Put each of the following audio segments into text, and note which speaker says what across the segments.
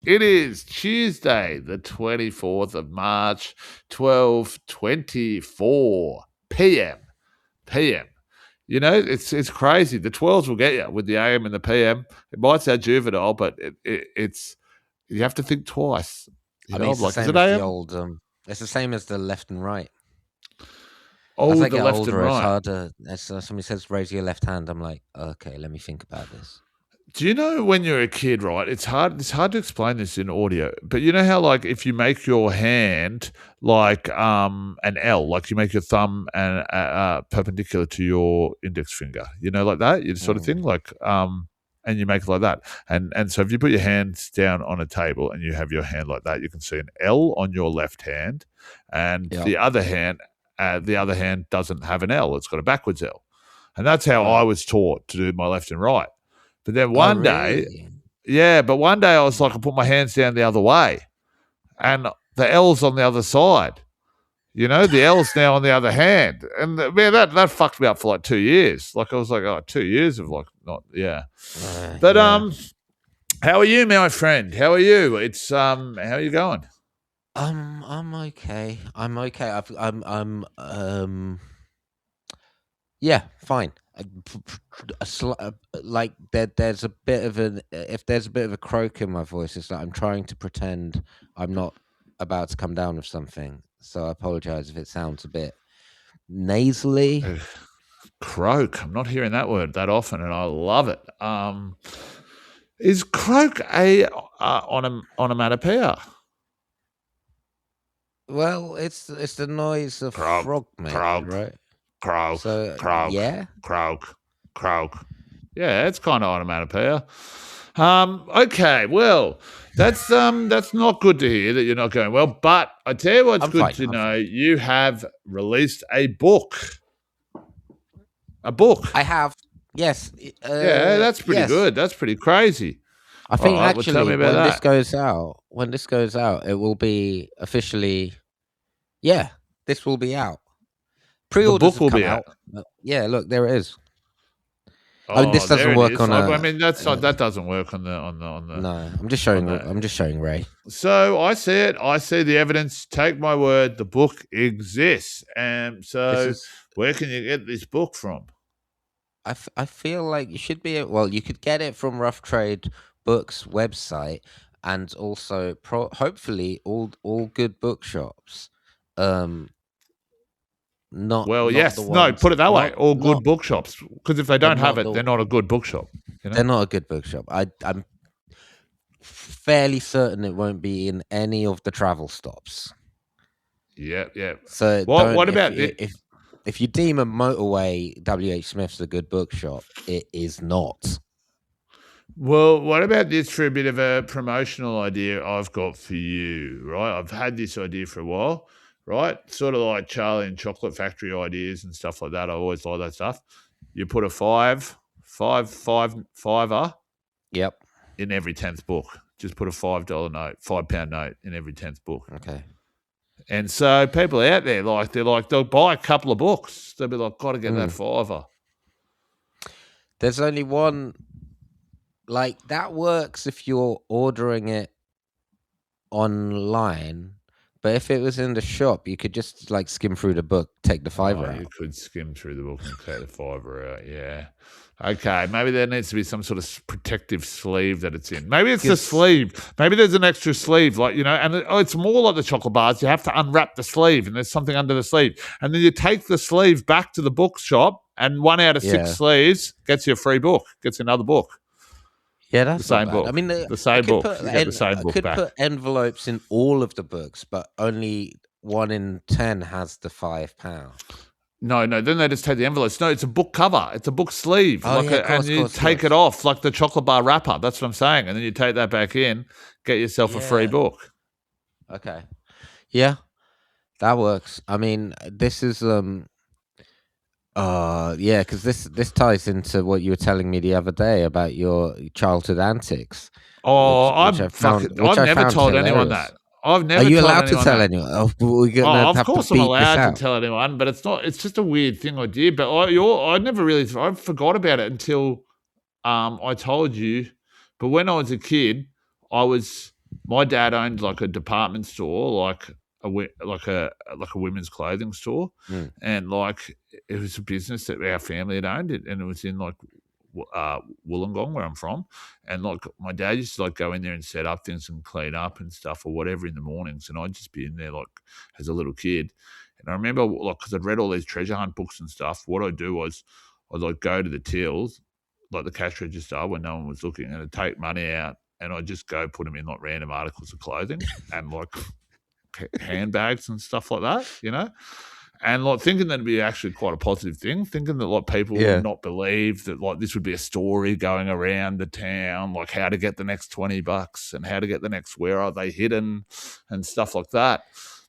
Speaker 1: It is Tuesday, the 24th of March, 12:24 p.m. p.m. You know, it's crazy. The 12s will get you with the AM and the PM. It might sound juvenile, but it's you have to think twice.
Speaker 2: I
Speaker 1: You
Speaker 2: mean,
Speaker 1: know,
Speaker 2: it's
Speaker 1: I'm
Speaker 2: the
Speaker 1: like, is
Speaker 2: same
Speaker 1: it
Speaker 2: as the
Speaker 1: AM?
Speaker 2: old. It's the same as the left and right. As
Speaker 1: Oh,
Speaker 2: I
Speaker 1: the
Speaker 2: get
Speaker 1: left and
Speaker 2: older, it's
Speaker 1: right.
Speaker 2: harder. As somebody says, raise your left hand. I'm like, okay, let me think about this.
Speaker 1: Do you know when you're a kid, right? It's hard. It's hard to explain this in audio, but you know how, like, if you make your hand like an L, like you make your thumb and perpendicular to your index finger, you know, like that, you sort of thing,
Speaker 2: Mm.
Speaker 1: like and you make it like that, and so if you put your hands down on a table and you have your hand like that, you can see an L on your left hand, and
Speaker 2: Yep.
Speaker 1: the other hand doesn't have an L; it's got a backwards L, and that's how I
Speaker 2: Right.
Speaker 1: was taught to do my left and right. But then
Speaker 2: Oh,
Speaker 1: one day,
Speaker 2: really?
Speaker 1: one day I was like, I put my hands down the other way, and the L's on the other side. You know, the L's now on the other hand, and man, that fucked me up for like 2 years. Like I was like, oh, 2 years of like not, yeah. But
Speaker 2: Yeah.
Speaker 1: how are you, my friend? How are you? It's how are you going?
Speaker 2: I'm okay. I'm okay. Yeah, fine. Like there's a bit of an if there's a bit of a croak in my voice, it's like I'm trying to pretend I'm not about to come down with something. So I apologize if it sounds a bit nasally.
Speaker 1: Croak. I'm not hearing that word that often, and I love it. Is croak a onomatopoeia?
Speaker 2: Well, it's the noise a
Speaker 1: Croak,
Speaker 2: frog makes,
Speaker 1: croak,
Speaker 2: right?
Speaker 1: croak,
Speaker 2: So
Speaker 1: croak,
Speaker 2: yeah,
Speaker 1: croak, croak. Yeah, it's kind of onomatopoeia. Okay, well, that's not good to hear that you're not going well. But I tell you what's
Speaker 2: I'm
Speaker 1: good
Speaker 2: fine.
Speaker 1: to
Speaker 2: I'm
Speaker 1: know:
Speaker 2: fine.
Speaker 1: you have released a book. A book.
Speaker 2: I have yes,
Speaker 1: Yeah, that's pretty
Speaker 2: yes.
Speaker 1: good. That's pretty crazy.
Speaker 2: I
Speaker 1: All
Speaker 2: think
Speaker 1: right, well, tell me
Speaker 2: actually
Speaker 1: about that.
Speaker 2: when this goes out, it will be officially. Yeah, this will be out.
Speaker 1: The
Speaker 2: Pre-orders
Speaker 1: book
Speaker 2: have
Speaker 1: will
Speaker 2: come
Speaker 1: be out.
Speaker 2: out. Yeah, look, there it is. I mean, this
Speaker 1: Oh, there
Speaker 2: doesn't
Speaker 1: it
Speaker 2: work
Speaker 1: is.
Speaker 2: on
Speaker 1: I
Speaker 2: a.
Speaker 1: mean, that doesn't work on the
Speaker 2: No, I'm just
Speaker 1: on
Speaker 2: showing.
Speaker 1: the.
Speaker 2: I'm just showing Ray.
Speaker 1: So I see it. I see the evidence. Take my word, the book exists. And
Speaker 2: This
Speaker 1: so,
Speaker 2: is.
Speaker 1: where can you get this book from?
Speaker 2: I feel like you should be. Well, you could get it from Rough Trade Books website, and also hopefully all good bookshops. Um,
Speaker 1: Well,
Speaker 2: not the
Speaker 1: yes. No,
Speaker 2: ones.
Speaker 1: put it that way. All good
Speaker 2: Not,
Speaker 1: bookshops. Because if they
Speaker 2: but
Speaker 1: don't have
Speaker 2: not
Speaker 1: it,
Speaker 2: the.
Speaker 1: they're not a good bookshop. You know?
Speaker 2: They're not a good bookshop. I'm fairly certain it won't be in any of the travel stops.
Speaker 1: Yeah, yeah.
Speaker 2: So don't
Speaker 1: What about the
Speaker 2: if you deem a motorway WH Smith's a good bookshop, it is not.
Speaker 1: Well, what about this for a bit of a promotional idea I've got for you, right? I've had this idea for a while, right? Sort of like Charlie and Chocolate Factory ideas and stuff like that. I always like that stuff. You put a fiver
Speaker 2: Yep.
Speaker 1: in every 10th book. Just put a $5 note, £5 note in every 10th book.
Speaker 2: Okay.
Speaker 1: And so people out there, they'll buy a couple of books. They'll be like, got to get that fiver.
Speaker 2: There's only one. Like that works if you're ordering it online, but if it was in the shop, you could just like skim through the book, take the fiver
Speaker 1: You
Speaker 2: out.
Speaker 1: could skim through the book and take the fiver out. Yeah. Okay. Maybe there needs to be some sort of protective sleeve that it's in. Maybe it's the sleeve. Maybe there's an extra sleeve, like, you know, and it's more like the chocolate bars. You have to unwrap the sleeve and there's something under the sleeve. And then you take the sleeve back to the bookshop, and 1 out of 6 sleeves gets you a free book, gets you another book.
Speaker 2: Yeah,
Speaker 1: The
Speaker 2: that's not
Speaker 1: same
Speaker 2: bad.
Speaker 1: book.
Speaker 2: I mean,
Speaker 1: The same book. You get the same
Speaker 2: I
Speaker 1: book
Speaker 2: could
Speaker 1: back.
Speaker 2: put envelopes in all of the books, but only 1 in 10 has the £5.
Speaker 1: No, then they just take the envelopes. No, it's a book cover. It's a book sleeve.
Speaker 2: Oh, yeah,
Speaker 1: and you take it off like the chocolate bar wrapper. That's what I'm saying. And then you take that back in, get yourself a free book.
Speaker 2: Okay. Yeah, that works. I mean, this is because this ties into what you were telling me the other day about your childhood antics.
Speaker 1: Oh,
Speaker 2: I've
Speaker 1: never told anyone that. I've never.
Speaker 2: Are you
Speaker 1: told
Speaker 2: allowed to
Speaker 1: anyone
Speaker 2: tell
Speaker 1: that.
Speaker 2: anyone? Oh, we're gonna
Speaker 1: of
Speaker 2: have to
Speaker 1: course I'm
Speaker 2: beat this
Speaker 1: allowed to
Speaker 2: out.
Speaker 1: tell anyone, but it's not. It's just a weird thing I did. But I never really. I forgot about it until I told you. But when I was a kid, I was my dad owned like a department store, like a women's clothing store, and like it was a business that our family had owned it, and it was in like Wollongong, where I'm from, and like my dad used to like go in there and set up things and clean up and stuff or whatever in the mornings, and I'd just be in there like as a little kid. And I remember like because I'd read all these treasure hunt books and stuff, what I'd do was I'd like go to the tills, like the cash register when no one was looking, and I'd take money out and I'd just go put them in like random articles of clothing and like handbags and stuff like that, you know? And like thinking that'd be actually quite a positive thing, thinking that like people would not believe that like this would be a story going around the town, like how to get the next $20 and how to get the next where are they hidden and stuff like that.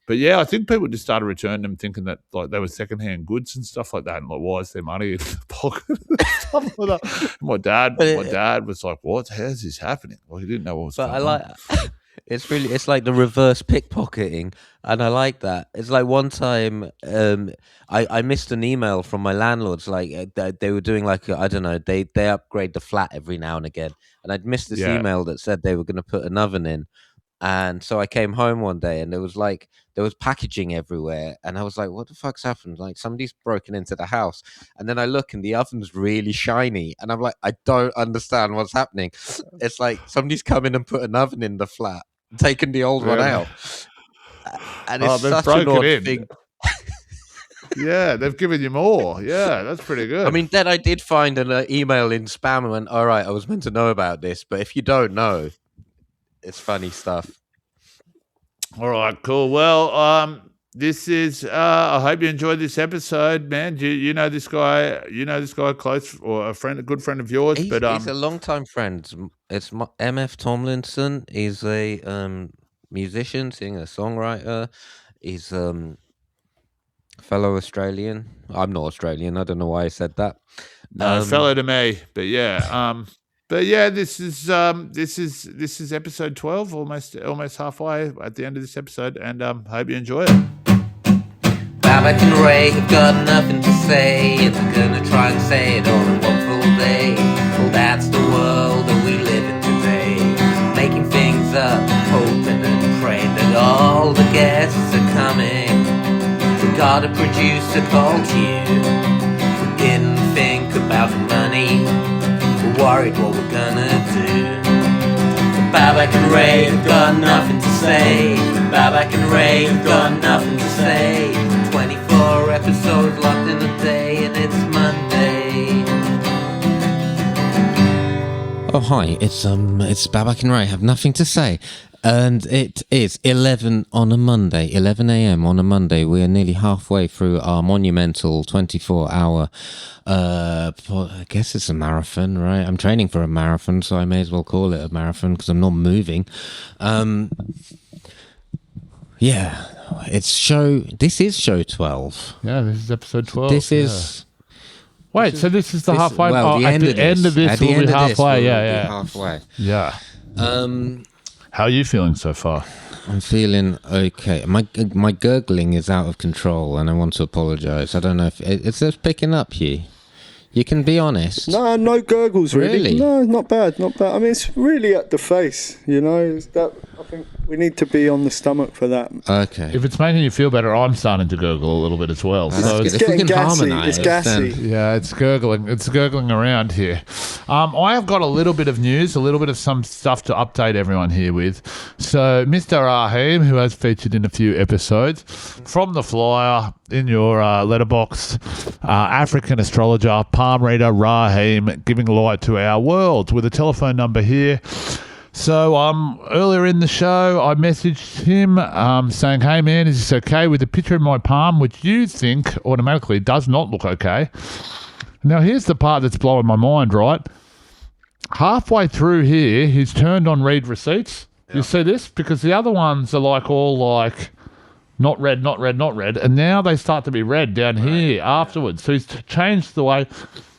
Speaker 1: But yeah, I think people just started returning them thinking that like they were secondhand goods and stuff like that, and like why is their money in the pocket and stuff like that. My dad was like, "What? How's this happening?" Well, he didn't know what was going on.
Speaker 2: It's like the reverse pickpocketing, and I like that. It's like one time I missed an email from my landlords, like they were doing like I don't know, they upgrade the flat every now and again, and I'd missed this email that said they were going to put an oven in. And so I came home one day and there was packaging everywhere. And I was like, what the fuck's happened? Like somebody's broken into the house. And then I look and the oven's really shiny. And I'm like, I don't understand what's happening. It's like somebody's come in and put an oven in the flat, taken the old one out. And it's such an odd thing.
Speaker 1: Yeah, they've given you more. Yeah, that's pretty good.
Speaker 2: I mean, then I did find an email in spam and went, all right, I was meant to know about this. But if you don't know, it's funny stuff.
Speaker 1: All right, cool. Well, this is. I hope you enjoyed this episode, man. You know this guy. You know this guy close or a good friend of yours.
Speaker 2: He's a long-time friend. It's MF Tomlinson. He's a musician, singer, songwriter. He's fellow Australian. I'm not Australian. I don't know why I said that.
Speaker 1: No, fellow to me. But yeah. But yeah, this is episode 12, almost halfway at the end of this episode, and hope you enjoy it.
Speaker 2: Babak and Ray have got nothing to say, and they're gonna try and say it all in one full day. Well, that's the world that we live in today, making things up, hoping and praying that all the guests are coming. We got a producer called you, we didn't think about the money. Worried what we're gonna do. Babak and Ray have got nothing to say. Babak and Ray have got nothing to say. 24 episodes locked in a day, and it's Monday. Oh hi, it's Babak and Ray have nothing to say. And it is 11 on a Monday, 11 a.m. on a Monday. We are nearly halfway through our monumental 24-hour, I guess it's a marathon, right? I'm training for a marathon, so I may as well call it a marathon because I'm not moving. Yeah, this is show 12.
Speaker 1: Yeah, this is episode 12.
Speaker 2: This is...
Speaker 1: Wait, so this is the halfway?
Speaker 2: Well, the end
Speaker 1: of this will be halfway, yeah.
Speaker 2: Halfway.
Speaker 1: Yeah. How are you feeling so far?
Speaker 2: I'm feeling okay. My gurgling is out of control, and I want to apologise. I don't know if it's just picking up you. You can be honest.
Speaker 3: No gurgles really.
Speaker 2: Really?
Speaker 3: No, not bad. I mean, it's really at the face. You know, I think we need to be on the stomach for that.
Speaker 2: Okay.
Speaker 1: If it's making you feel better, I'm starting to gurgle a little bit as well.
Speaker 2: So
Speaker 3: it's getting gassy. It's gassy.
Speaker 1: Yeah, it's gurgling. It's gurgling around here. I have got a little bit of news, a little bit of some stuff to update everyone here with. So, Mr. Raheem, who has featured in a few episodes, from the flyer in your letterbox, African astrologer, palm reader Raheem, giving light to our world with a telephone number here. So earlier in the show, I messaged him saying, hey, man, is this okay with a picture of my palm, which you think automatically does not look okay? Now, here's the part that's blowing my mind, right? Halfway through here, he's turned on read receipts. Yeah. You see this? Because the other ones are like all like not read, not read, not read. And now they start to be read down here afterwards. So he's changed the way.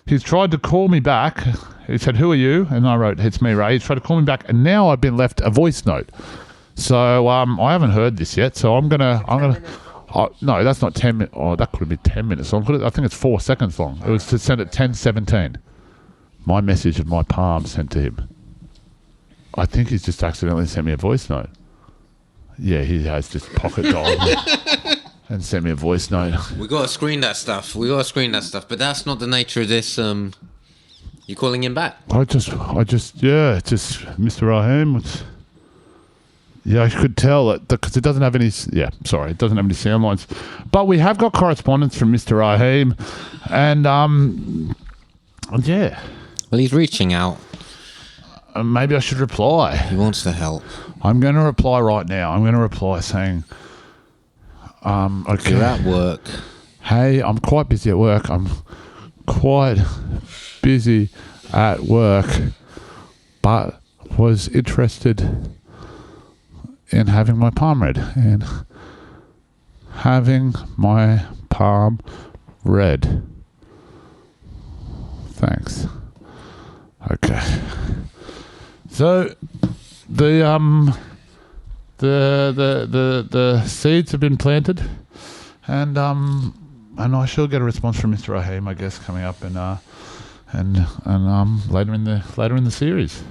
Speaker 1: He's tried to call me back. He said, who are you? And I wrote, it's me, Ray. He's tried to call me back. And now I've been left a voice note. So I haven't heard this yet. So I'm going to... no, that's not 10 minutes. Oh, that could have been 10 minutes long. I think it's 4 seconds long. It was to send at 10:17. My message of my palm sent to him. I think he's just accidentally sent me a voice note. Yeah, he has just pocket dialed me and sent me a voice note.
Speaker 2: We got to screen that stuff. But that's not the nature of this. You calling him back?
Speaker 1: I just, Mr. Raheem. I could tell that because it doesn't have any. Yeah, sorry, it doesn't have any sound lines. But we have got correspondence from Mr. Raheem, and yeah.
Speaker 2: Well, he's reaching out.
Speaker 1: Maybe I should reply.
Speaker 2: He wants to help.
Speaker 1: I'm going to reply right now. I'm going to reply saying, okay.
Speaker 2: You're at work.
Speaker 1: Hey, I'm quite busy at work. But was interested in having my palm read. And having my palm read. Thanks. Okay. So the seeds have been planted, and I shall get a response from Mr. Raheem, I guess, coming up and later in the series.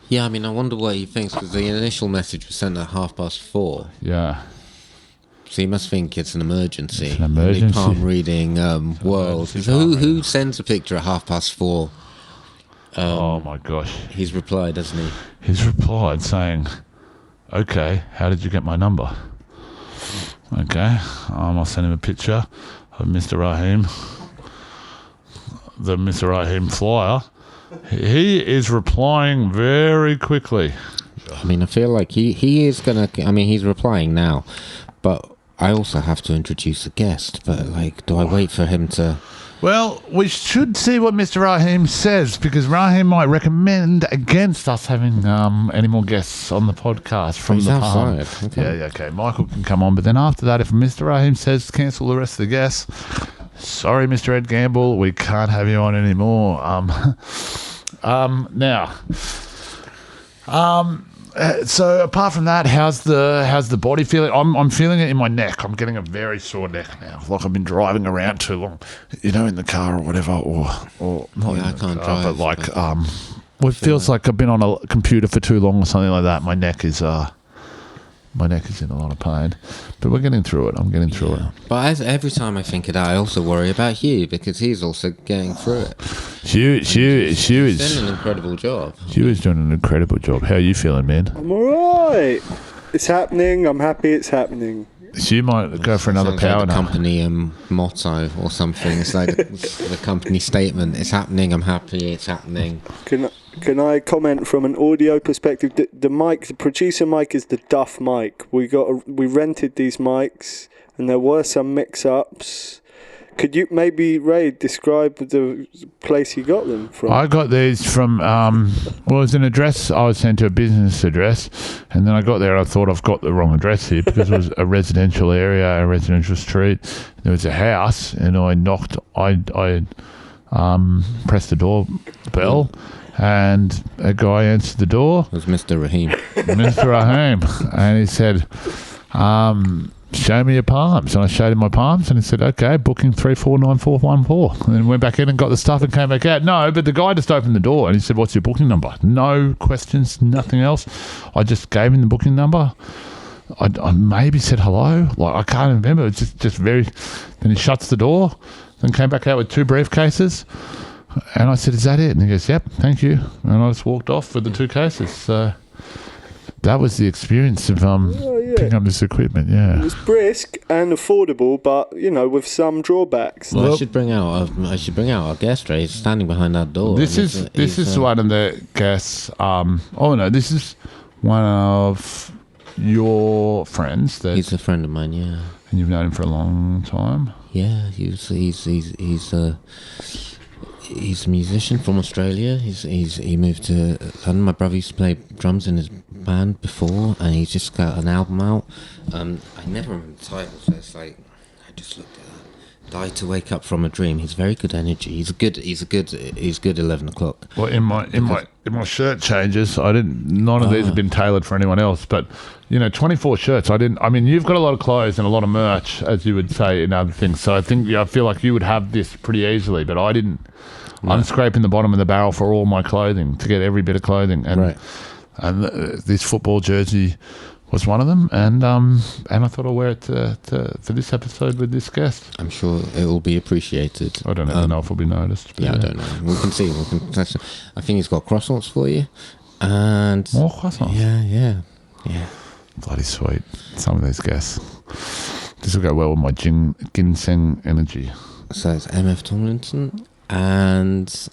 Speaker 2: Yeah, I mean, I wonder what he thinks, because the initial message was sent at 4:30.
Speaker 1: Yeah.
Speaker 2: So he must think it's an emergency.
Speaker 1: It's an emergency.
Speaker 2: The palm reading world. So who sends a picture at 4:30?
Speaker 1: Oh my gosh.
Speaker 2: He's replied, hasn't he?
Speaker 1: He's replied saying, okay, how did you get my number? Okay, I'll send him a picture of Mr. Raheem, the Mr. Raheem flyer. He is replying very quickly.
Speaker 2: I mean, I feel like he is going to... I mean, he's replying now, but I also have to introduce a guest. But, like, do I wait for him to...
Speaker 1: Well, we should see what Mr. Raheem says, because Raheem might recommend against us having any more guests on the podcast from the palm.
Speaker 2: Okay.
Speaker 1: Yeah, okay. Michael can come on, but then after that, if Mr. Raheem says cancel the rest of the guests, sorry, Mr. Ed Gamble, we can't have you on anymore. So apart from that, how's the body feeling? I'm feeling it in my neck. I'm getting a very sore neck now. Like I've been driving around too long, in the car or whatever, or not.
Speaker 2: Yeah, I can't drive.
Speaker 1: But like, it feels like I've been on a computer for too long or something like that. My neck is in a lot of pain, but we're getting through it. I'm getting through it.
Speaker 2: But every time I think of that, I also worry about Hugh, because he's also getting through it.
Speaker 1: Hugh
Speaker 2: He's
Speaker 1: is
Speaker 2: doing an incredible job.
Speaker 1: Hugh is doing an incredible job. How are you feeling, man?
Speaker 3: I'm alright. It's happening. I'm happy it's happening.
Speaker 1: Hugh might go for another
Speaker 2: Sounds
Speaker 1: power
Speaker 2: like the
Speaker 1: nap.
Speaker 2: company motto or something. It's like the company statement. It's happening. I'm happy. It's happening.
Speaker 3: Can I comment from an audio perspective? The mic, the producer mic, is the Duff mic. We rented these mics, and there were some mix-ups. Could you maybe, Ray, describe the place you got them from?
Speaker 1: I got these from, it was an address. I was sent to a business address, and then I got there and I thought I've got the wrong address here, because it was a residential area, a residential street. There was a house, and I knocked, I pressed the doorbell, and a guy answered the door.
Speaker 2: It was Mr. Raheem.
Speaker 1: Mr. Raheem. And he said, show me your palms. And I showed him my palms, and he said, okay, booking 349414. And then went back in and got the stuff and came back out. No, but the guy just opened the door and he said, what's your booking number? No questions, nothing else. I just gave him the booking number. I maybe said hello. Like, I can't remember. It's just very... Then he shuts the door, then came back out with 2 briefcases. And I said, is that it? And he goes, yep, thank you. And I just walked off with the 2 cases. So that was the experience of picking up this equipment, yeah.
Speaker 3: It was brisk and affordable, but, with some drawbacks.
Speaker 2: Well, I should bring out our guest, Ray. He's standing behind that door.
Speaker 1: This is one of the guests. This is one of your friends.
Speaker 2: He's a friend of mine, yeah.
Speaker 1: And you've known him for a long time?
Speaker 2: Yeah, he's a musician from Australia. He moved to London. My brother used to play drums in his band before, and he's just got an album out. I never remember the title, so it's like I just looked at that. Die to Wake Up from a Dream. He's very good energy. He's good 11 o'clock.
Speaker 1: Well, in my shirt changes, none of these have been tailored for anyone else, but 24 shirts. You've got a lot of clothes and a lot of merch, as you would say in other things. So I feel like you would have this pretty easily, but I didn't I'm scraping the bottom of the barrel for all my clothing to get every bit of clothing, and this football jersey was one of them, and I thought I'll wear it for this episode with this guest.
Speaker 2: I'm sure it will be appreciated.
Speaker 1: I don't even know if it'll be noticed.
Speaker 2: Yeah, I don't know. We can see. I think he's got croissants for you, and
Speaker 1: more croissants.
Speaker 2: Yeah.
Speaker 1: Bloody sweet. Some of these guests. This will go well with my ginseng energy.
Speaker 2: So it's MF Tomlinson, and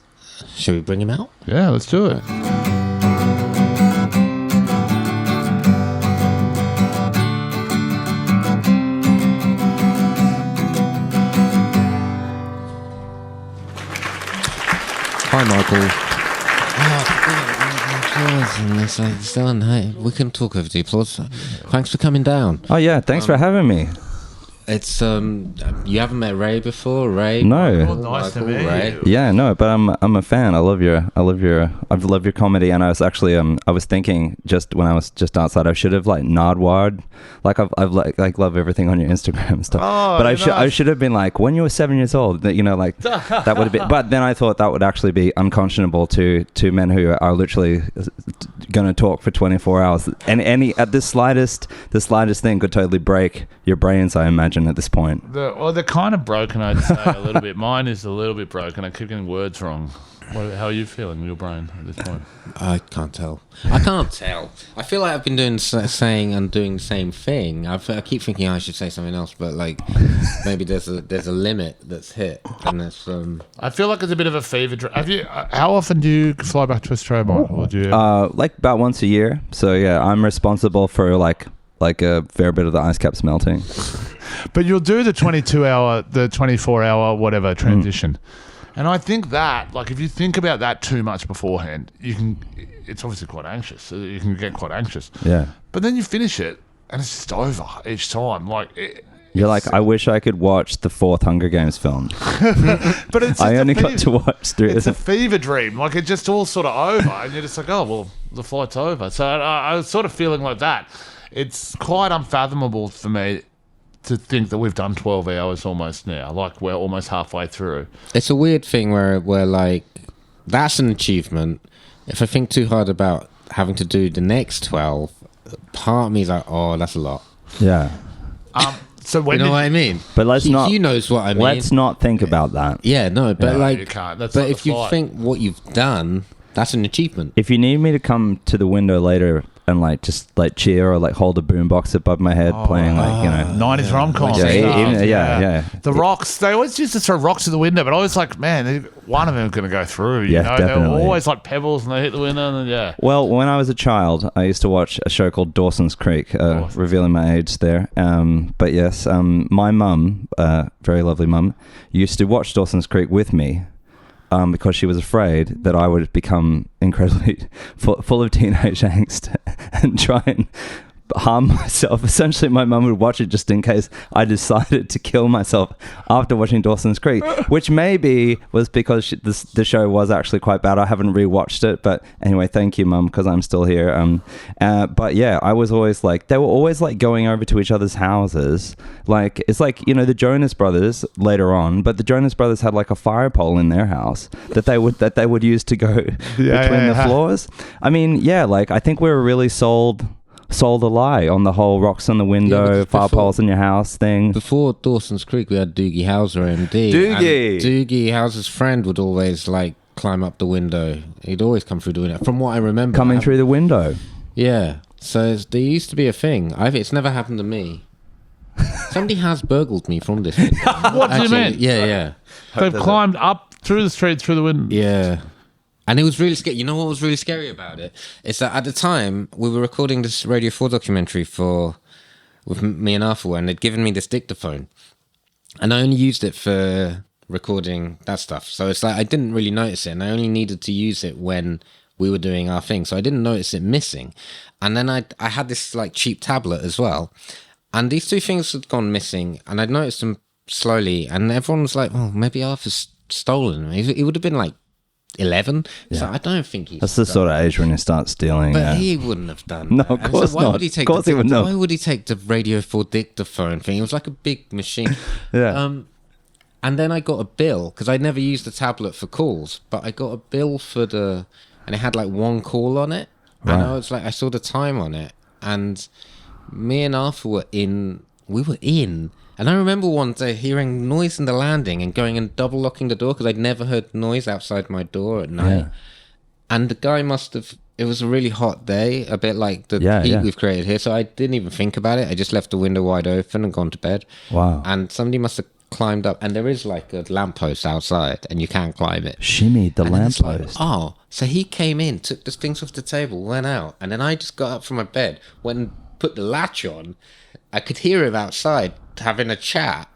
Speaker 2: shall we bring him out?
Speaker 1: Yeah, let's do it.
Speaker 2: Hi, Michael. And it's like, Dylan, hey, we can talk over the applause. Thanks for coming down.
Speaker 4: Oh yeah, thanks for having me.
Speaker 2: It's you haven't met Ray before, Ray?
Speaker 4: No.
Speaker 1: Oh, nice to meet
Speaker 2: Ray.
Speaker 1: you.
Speaker 4: Yeah, no, but I'm a fan. I love your comedy, and I was actually I was thinking just when I was just outside, I should have like Nardward, like I've like love everything on your Instagram and stuff.
Speaker 1: Oh,
Speaker 4: but I should have been like when you were 7 years old, that like that would have been. But then I thought that would actually be unconscionable to men who are literally going to talk for 24 hours, and at the slightest thing could totally break your brains, I imagine, at this point.
Speaker 1: They're kind of broken, I'd say, a little bit. Mine is a little bit broken. I keep getting words wrong. How are you feeling in your brain at this point?
Speaker 2: I can't tell. I feel like I've been doing the same thing. I keep thinking I should say something else, but like maybe there's a limit that's hit, and that's
Speaker 1: I feel like it's a bit of a fever dream. Have you? How often do you fly back to Australia, Michael? Or do you?
Speaker 4: Like about once a year. So yeah, I'm responsible for like a fair bit of the ice caps melting.
Speaker 1: But you'll do the 22-hour, the 24-hour, whatever transition. And I think that, like, if you think about that too much beforehand, it's obviously quite anxious. So you can get quite anxious.
Speaker 4: Yeah.
Speaker 1: But then you finish it, and it's just over each time. Like,
Speaker 4: you're like, I wish I could watch the 4th Hunger Games film.
Speaker 1: But it's
Speaker 4: I only got to watch 3.
Speaker 1: It's a fever dream. Like, it's just all sort of over, and you're just like, oh, well, the flight's over. So I was sort of feeling like that. It's quite unfathomable for me to think that we've done 12 hours almost now. Like, we're almost halfway through.
Speaker 2: It's a weird thing where like, that's an achievement. If I think too hard about having to do the next 12, part of me is like, oh, that's a lot.
Speaker 4: Yeah.
Speaker 1: So when
Speaker 2: you know what I mean?
Speaker 4: But let's not.
Speaker 2: He knows what I mean.
Speaker 4: Let's not think about that.
Speaker 2: Yeah, no, but like,
Speaker 1: you can't. That's
Speaker 2: but
Speaker 1: not
Speaker 2: if
Speaker 1: the
Speaker 2: you
Speaker 1: flight.
Speaker 2: think what you've done, that's an achievement.
Speaker 4: If you need me to come to the window later and like just like cheer or like hold a boombox above my head playing like
Speaker 1: 90s rom-com
Speaker 4: yeah.
Speaker 1: The rocks, they always used to throw rocks at the window, but I was like, man, one of them going to go through. You know?
Speaker 4: Definitely.
Speaker 1: They were always like pebbles and they hit the window and then,
Speaker 4: Well, when I was a child, I used to watch a show called Dawson's Creek, revealing my age there. But yes, my mum, very lovely mum, used to watch Dawson's Creek with me. Because she was afraid that I would become incredibly full of teenage angst and try and harm myself. Essentially, my mum would watch it just in case I decided to kill myself after watching Dawson's Creek, which maybe was because the show was actually quite bad. I haven't rewatched it, but anyway, thank you, Mum, because I'm still here. But yeah, I was always like, they were always like going over to each other's houses. Like, it's like, the Jonas Brothers later on, but the Jonas Brothers had like a fire pole in their house that they would use to go between the floors. I mean, like, I think we were really sold a lie on the whole rocks on the window, fire poles in your house thing.
Speaker 2: Before Dawson's Creek, we had Doogie Howser MD.
Speaker 4: Doogie!
Speaker 2: And Doogie Howser's friend would always like climb up the window. He'd always come through the window. From what I remember,
Speaker 4: Coming through the window.
Speaker 2: Yeah. So there used to be a thing. It's never happened to me. Somebody has burgled me from this window.
Speaker 1: What do you mean?
Speaker 2: Yeah.
Speaker 1: They've climbed up through the street, through the window.
Speaker 2: Yeah. And it was really scary. You know what was really scary about it? It's that at the time, we were recording this Radio 4 documentary with me and Arthur, and they'd given me this dictaphone. And I only used it for recording that stuff. So it's like I didn't really notice it, and I only needed to use it when we were doing our thing. So I didn't notice it missing. And then I had this like cheap tablet as well. And these two things had gone missing, and I'd noticed them slowly. And everyone was like, oh, maybe Arthur's stolen them. He would have been like 11. So I don't think he's
Speaker 4: That's the sort of age when you start stealing.
Speaker 2: But he wouldn't have done
Speaker 4: No,
Speaker 2: that.
Speaker 4: of course
Speaker 2: why
Speaker 4: not.
Speaker 2: Would he take
Speaker 4: Of course he would not.
Speaker 2: Why would he take the Radio 4 dictaphone thing? It was like a big machine.
Speaker 4: Yeah.
Speaker 2: And then I got a bill, because I never used the tablet for calls, but I got a bill and it had like one call on it.
Speaker 4: Right.
Speaker 2: And I was like, I saw the time on it. And me and Arthur were in. And I remember one day hearing noise in the landing and going and double locking the door because I'd never heard noise outside my door at night.
Speaker 4: Yeah.
Speaker 2: And the guy must have. It was a really hot day, a bit like the heat we've created here. So I didn't even think about it. I just left the window wide open and gone to bed.
Speaker 4: Wow.
Speaker 2: And somebody must have climbed up. And there is like a lamppost outside and you can't climb it.
Speaker 4: Shimmied the
Speaker 2: And then it's like,
Speaker 4: lamppost.
Speaker 2: oh, so he came in, took the things off the table, went out. And then I just got up from my bed, went and put the latch on. I could hear him outside having a chat.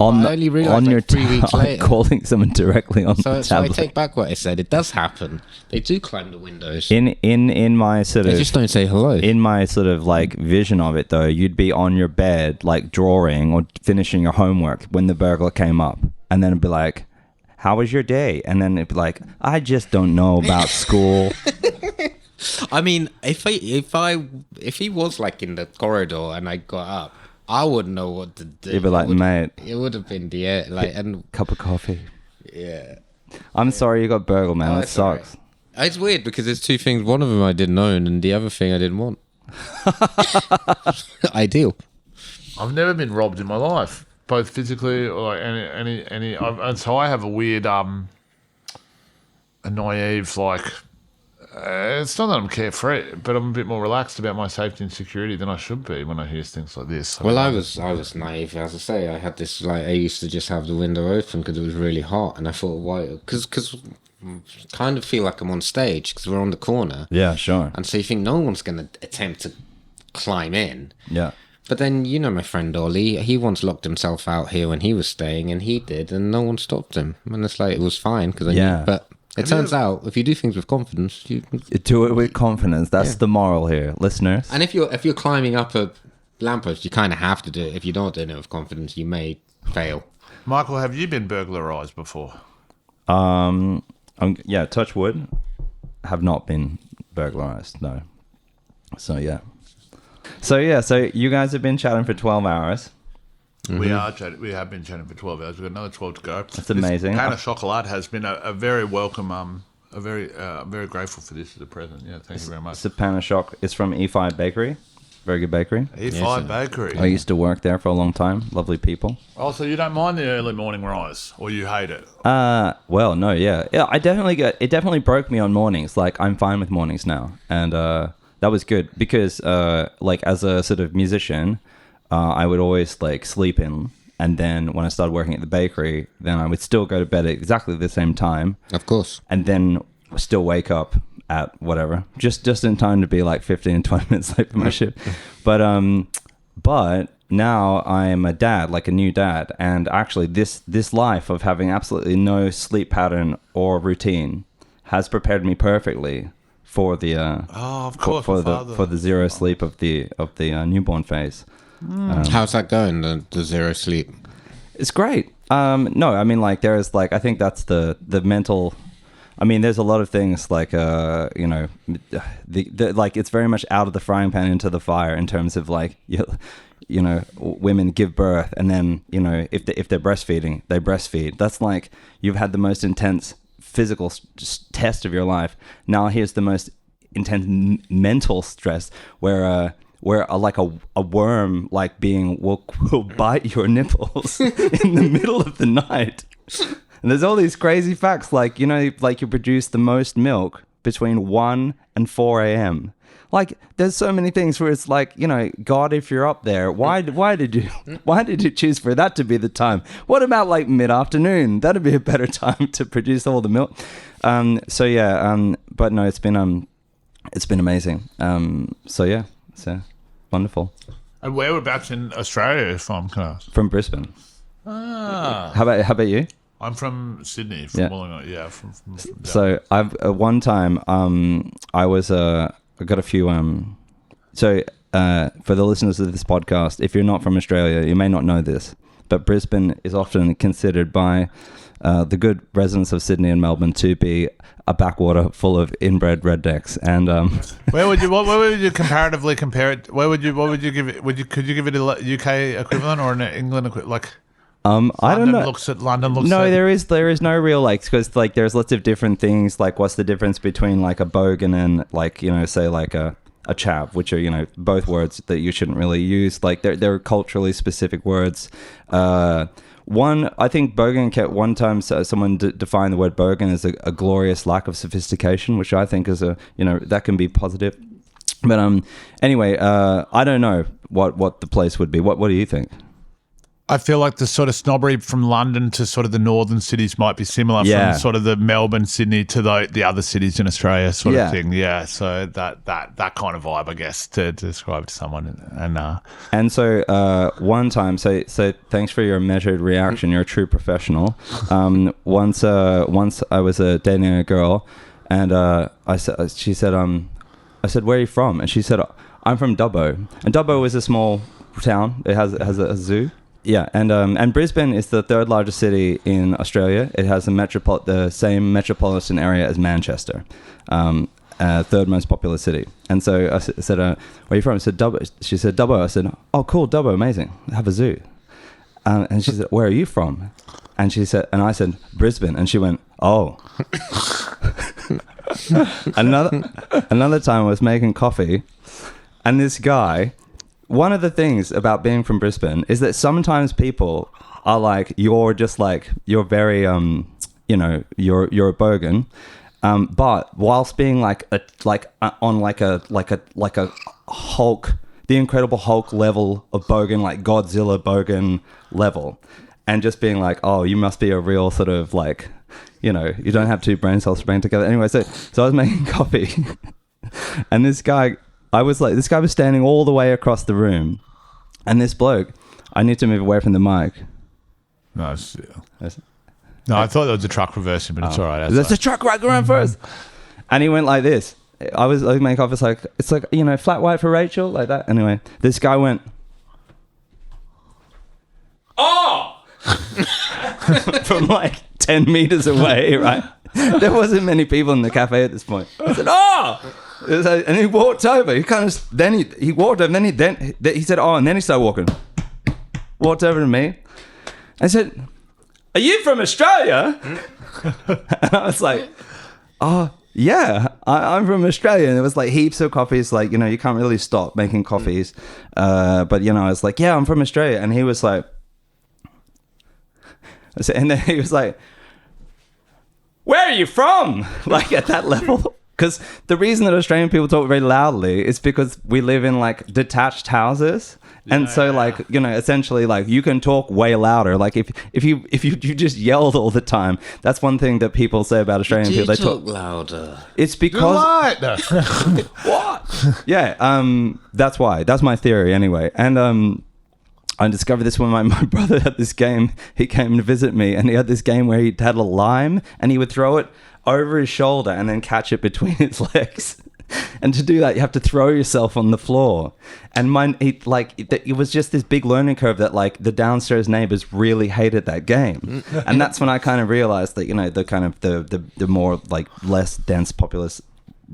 Speaker 4: On
Speaker 2: I only realised
Speaker 4: your
Speaker 2: 3 weeks later.
Speaker 4: calling someone directly on the
Speaker 2: So I
Speaker 4: tablet.
Speaker 2: take back what I said. It does happen. They do climb the windows.
Speaker 4: In my sort
Speaker 2: They
Speaker 4: of
Speaker 2: just don't say hello.
Speaker 4: in my sort of like vision of it though, you'd be on your bed like drawing or finishing your homework when the burglar came up, and then it'd be like, "How was your day?" And then it'd be like, "I just don't know about school."
Speaker 2: I mean, if he was like in the corridor and I got up, I wouldn't know what to do.
Speaker 4: You'd be like, "Mate,
Speaker 2: It would have been and
Speaker 4: cup of coffee."
Speaker 2: yeah.
Speaker 4: I'm sorry you got burgled, man.
Speaker 2: Oh,
Speaker 4: That
Speaker 2: it's all
Speaker 4: sucks.
Speaker 2: right. It's weird because there's two things. One of them I didn't own, and the other thing I didn't want. Ideal.
Speaker 1: I've never been robbed in my life, both physically or like any. And so I have a weird, a naive like. It's not that I'm carefree, but I'm a bit more relaxed about my safety and security than I should be when I hear things like this.
Speaker 2: Well, I was naive, as I say. I had this I used to just have the window open because it was really hot, and I thought, why? Because kind of feel like I'm on stage because we're on the corner,
Speaker 4: Yeah, sure.
Speaker 2: and so you think no one's going to attempt to climb in.
Speaker 4: Yeah.
Speaker 2: But then my friend Ollie, he once locked himself out here when he was staying, and he did, and no one stopped him. And it's like it was fine because I knew. But it turns out if you do things with confidence, you
Speaker 4: Do it with confidence. That's the moral here, listeners.
Speaker 2: and if you're climbing up a lamppost, you kind of have to do it. If you don't do it with confidence, you may fail.
Speaker 1: Michael, have you been burglarized before?
Speaker 4: Yeah, touch wood. Have not been burglarized. No. So yeah. So you guys have been chatting for 12 hours.
Speaker 1: We have been chatting for 12 hours. We've got another 12 to go.
Speaker 4: That's amazing.
Speaker 1: This pan of chocolate has been a very welcome. I'm very grateful for this as a present. Yeah, thank you very much.
Speaker 4: It's a pan of shock. It's from E5 Bakery. Very good bakery.
Speaker 1: E5 Bakery.
Speaker 4: I used to work there for a long time. Lovely people.
Speaker 1: Oh, so you don't mind the early morning rise, or you hate it?
Speaker 4: Well, no, yeah. I definitely it definitely broke me on mornings. Like, I'm fine with mornings now. And that was good because, like, as a sort of musician, I would always, like, sleep in. And then when I started working at the bakery, then I would still go to bed at exactly the same time.
Speaker 2: Of course.
Speaker 4: And then still wake up at whatever, just in time to be like 15, 20 minutes late for my shift. But now I'm a dad, like a new dad. And actually this life of having absolutely no sleep pattern or routine has prepared me perfectly for the
Speaker 1: of course,
Speaker 4: for the zero sleep of the newborn phase.
Speaker 2: How's that going? The zero sleep.
Speaker 4: It's great. No, I mean, like, there's like, I think that's the mental. I mean, there's a lot of things like, the like, it's very much out of the frying pan into the fire in terms of like, women give birth and then, if they're breastfeeding, they breastfeed. That's like, you've had the most intense physical test of your life. Now here's the most intense mental stress where like a worm like being will bite your nipples in the middle of the night. And there's all these crazy facts like, like you produce the most milk between 1 and 4 a.m. Like, there's so many things where it's like, God, if you're up there, why did you choose for that to be the time? What about like mid-afternoon? That'd be a better time to produce all the milk. But no, it's been amazing. So wonderful.
Speaker 1: And whereabouts in Australia, if I'm can I ask?
Speaker 4: From Brisbane.
Speaker 1: Ah,
Speaker 4: How about you?
Speaker 1: I'm from Sydney. From Wollongong. Yeah. From
Speaker 4: So I've one time I was I got a few for the listeners of this podcast, if you're not from Australia, you may not know this, but Brisbane is often considered by the good residents of Sydney and Melbourne to be a backwater full of inbred rednecks. And
Speaker 1: where would you comparatively compare it? What would you give it? Could you give it a UK equivalent or an England equivalent? Like,
Speaker 4: I don't know.
Speaker 1: London looks.
Speaker 4: No,
Speaker 1: at,
Speaker 4: there is no real like, because like there's lots of different things. Like, what's the difference between like a bogan and like, you know, say like a chav, which are, you know, both words that you shouldn't really use. Like they're culturally specific words. One, I think bogan kept one time someone defined the word bogan as a glorious lack of sophistication, which I think is that can be positive. But anyway, I don't know what the place would be. What do you think?
Speaker 1: I feel like the sort of snobbery from London to sort of the northern cities might be similar
Speaker 4: Yeah.
Speaker 1: from sort of the Melbourne, Sydney to the other cities in Australia sort
Speaker 4: Yeah.
Speaker 1: of thing. Yeah, so that kind of vibe, I guess, to describe to someone.
Speaker 4: And so one time, so thanks for your measured reaction. You're a true professional. Once I was dating a girl, and I said, where are you from? And she said, I'm from Dubbo. And Dubbo is a small town. It has a zoo. Yeah, and Brisbane is the third largest city in Australia. It has the same metropolitan area as Manchester, third most populous city. And so I said, where are you from? I said, Dubbo. She said, Dubbo. I said, oh, cool, Dubbo, amazing. Have a zoo. And she said, where are you from? And I said, Brisbane. And she went, oh. Another time I was making coffee, and this guy... One of the things about being from Brisbane is that sometimes people are like, you're very, you're a bogan, but whilst being on a Hulk, the Incredible Hulk level of bogan, like Godzilla bogan level, and just being like, oh, you must be a real sort of like, you don't have two brain cells spraying together. Anyway, so I was making coffee, and this guy was standing all the way across the room, and this bloke, I need to move away from the mic.
Speaker 1: No, I thought that was a truck reversing, but it's all right.
Speaker 4: There's a truck right around first. And he went like this. I was making coffee, it's like, flat white for Rachel, like that. Anyway, this guy went, oh! From like 10 meters away, right? There wasn't many people in the cafe at this point. I said, oh! And he walked over. He kind of he walked over. And then he said, "Oh," and then he started walking. Walked over to me. I said, "Are you from Australia?" And I was like, "Oh, yeah, I'm from Australia." And there was like heaps of coffees. Like, you can't really stop making coffees. But I was like, "Yeah, I'm from Australia." And he was like, and then he was like, "Where are you from?" Like at that level. Because the reason that Australian people talk very loudly is because we live in like detached houses, and essentially like you can talk way louder. Like if you just yelled all the time, that's one thing that people say about Australian people. They talk
Speaker 2: louder.
Speaker 4: It's because what? Yeah, that's why. That's my theory anyway. And I discovered this when my brother had this game. He came to visit me, and he had this game where he had a lime, and he would throw it over his shoulder and then catch it between his legs. And to do that, you have to throw yourself on the floor. And it was just this big learning curve that like the downstairs neighbors really hated that game. And that's when I kind of realized that, the kind of the more like less dense populous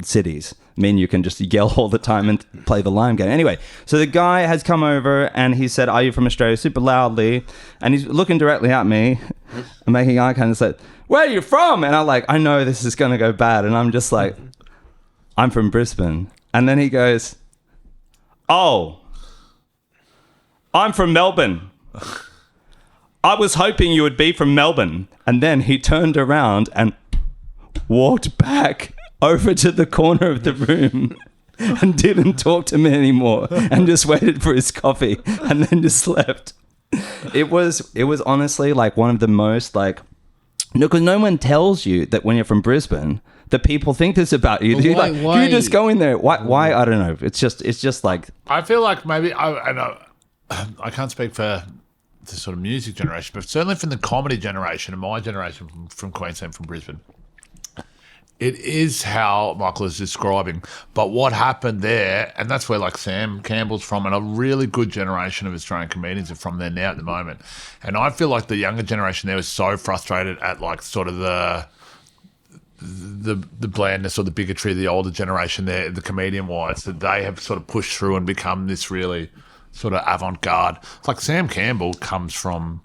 Speaker 4: cities mean you can just yell all the time and play the lime game. Anyway, so the guy has come over and he said, "Are you from Australia?" super loudly, and he's looking directly at me and making eye contact and said, "Where are you from?" And I know this is going to go bad, and I'm just like, "I'm from Brisbane." And then he goes, "Oh, I'm from Melbourne. I was hoping you would be from Melbourne." And then he turned around and walked back over to the corner of the room and didn't talk to me anymore and just waited for his coffee and then just left. It was honestly like one of the most like, no, because no one tells you that when you're from Brisbane that people think this about you. Why? You just go in there. Why? I don't know. It's just like,
Speaker 1: I feel like maybe I can't speak for the sort of music generation, but certainly from the comedy generation and my generation from Queensland, from Brisbane. It is how Michael is describing. But what happened there, and that's where like Sam Campbell's from, and a really good generation of Australian comedians are from there now at the moment. And I feel like the younger generation there was so frustrated at like sort of the blandness or the bigotry of the older generation there, the comedian-wise, that they have sort of pushed through and become this really sort of avant-garde. It's like Sam Campbell comes from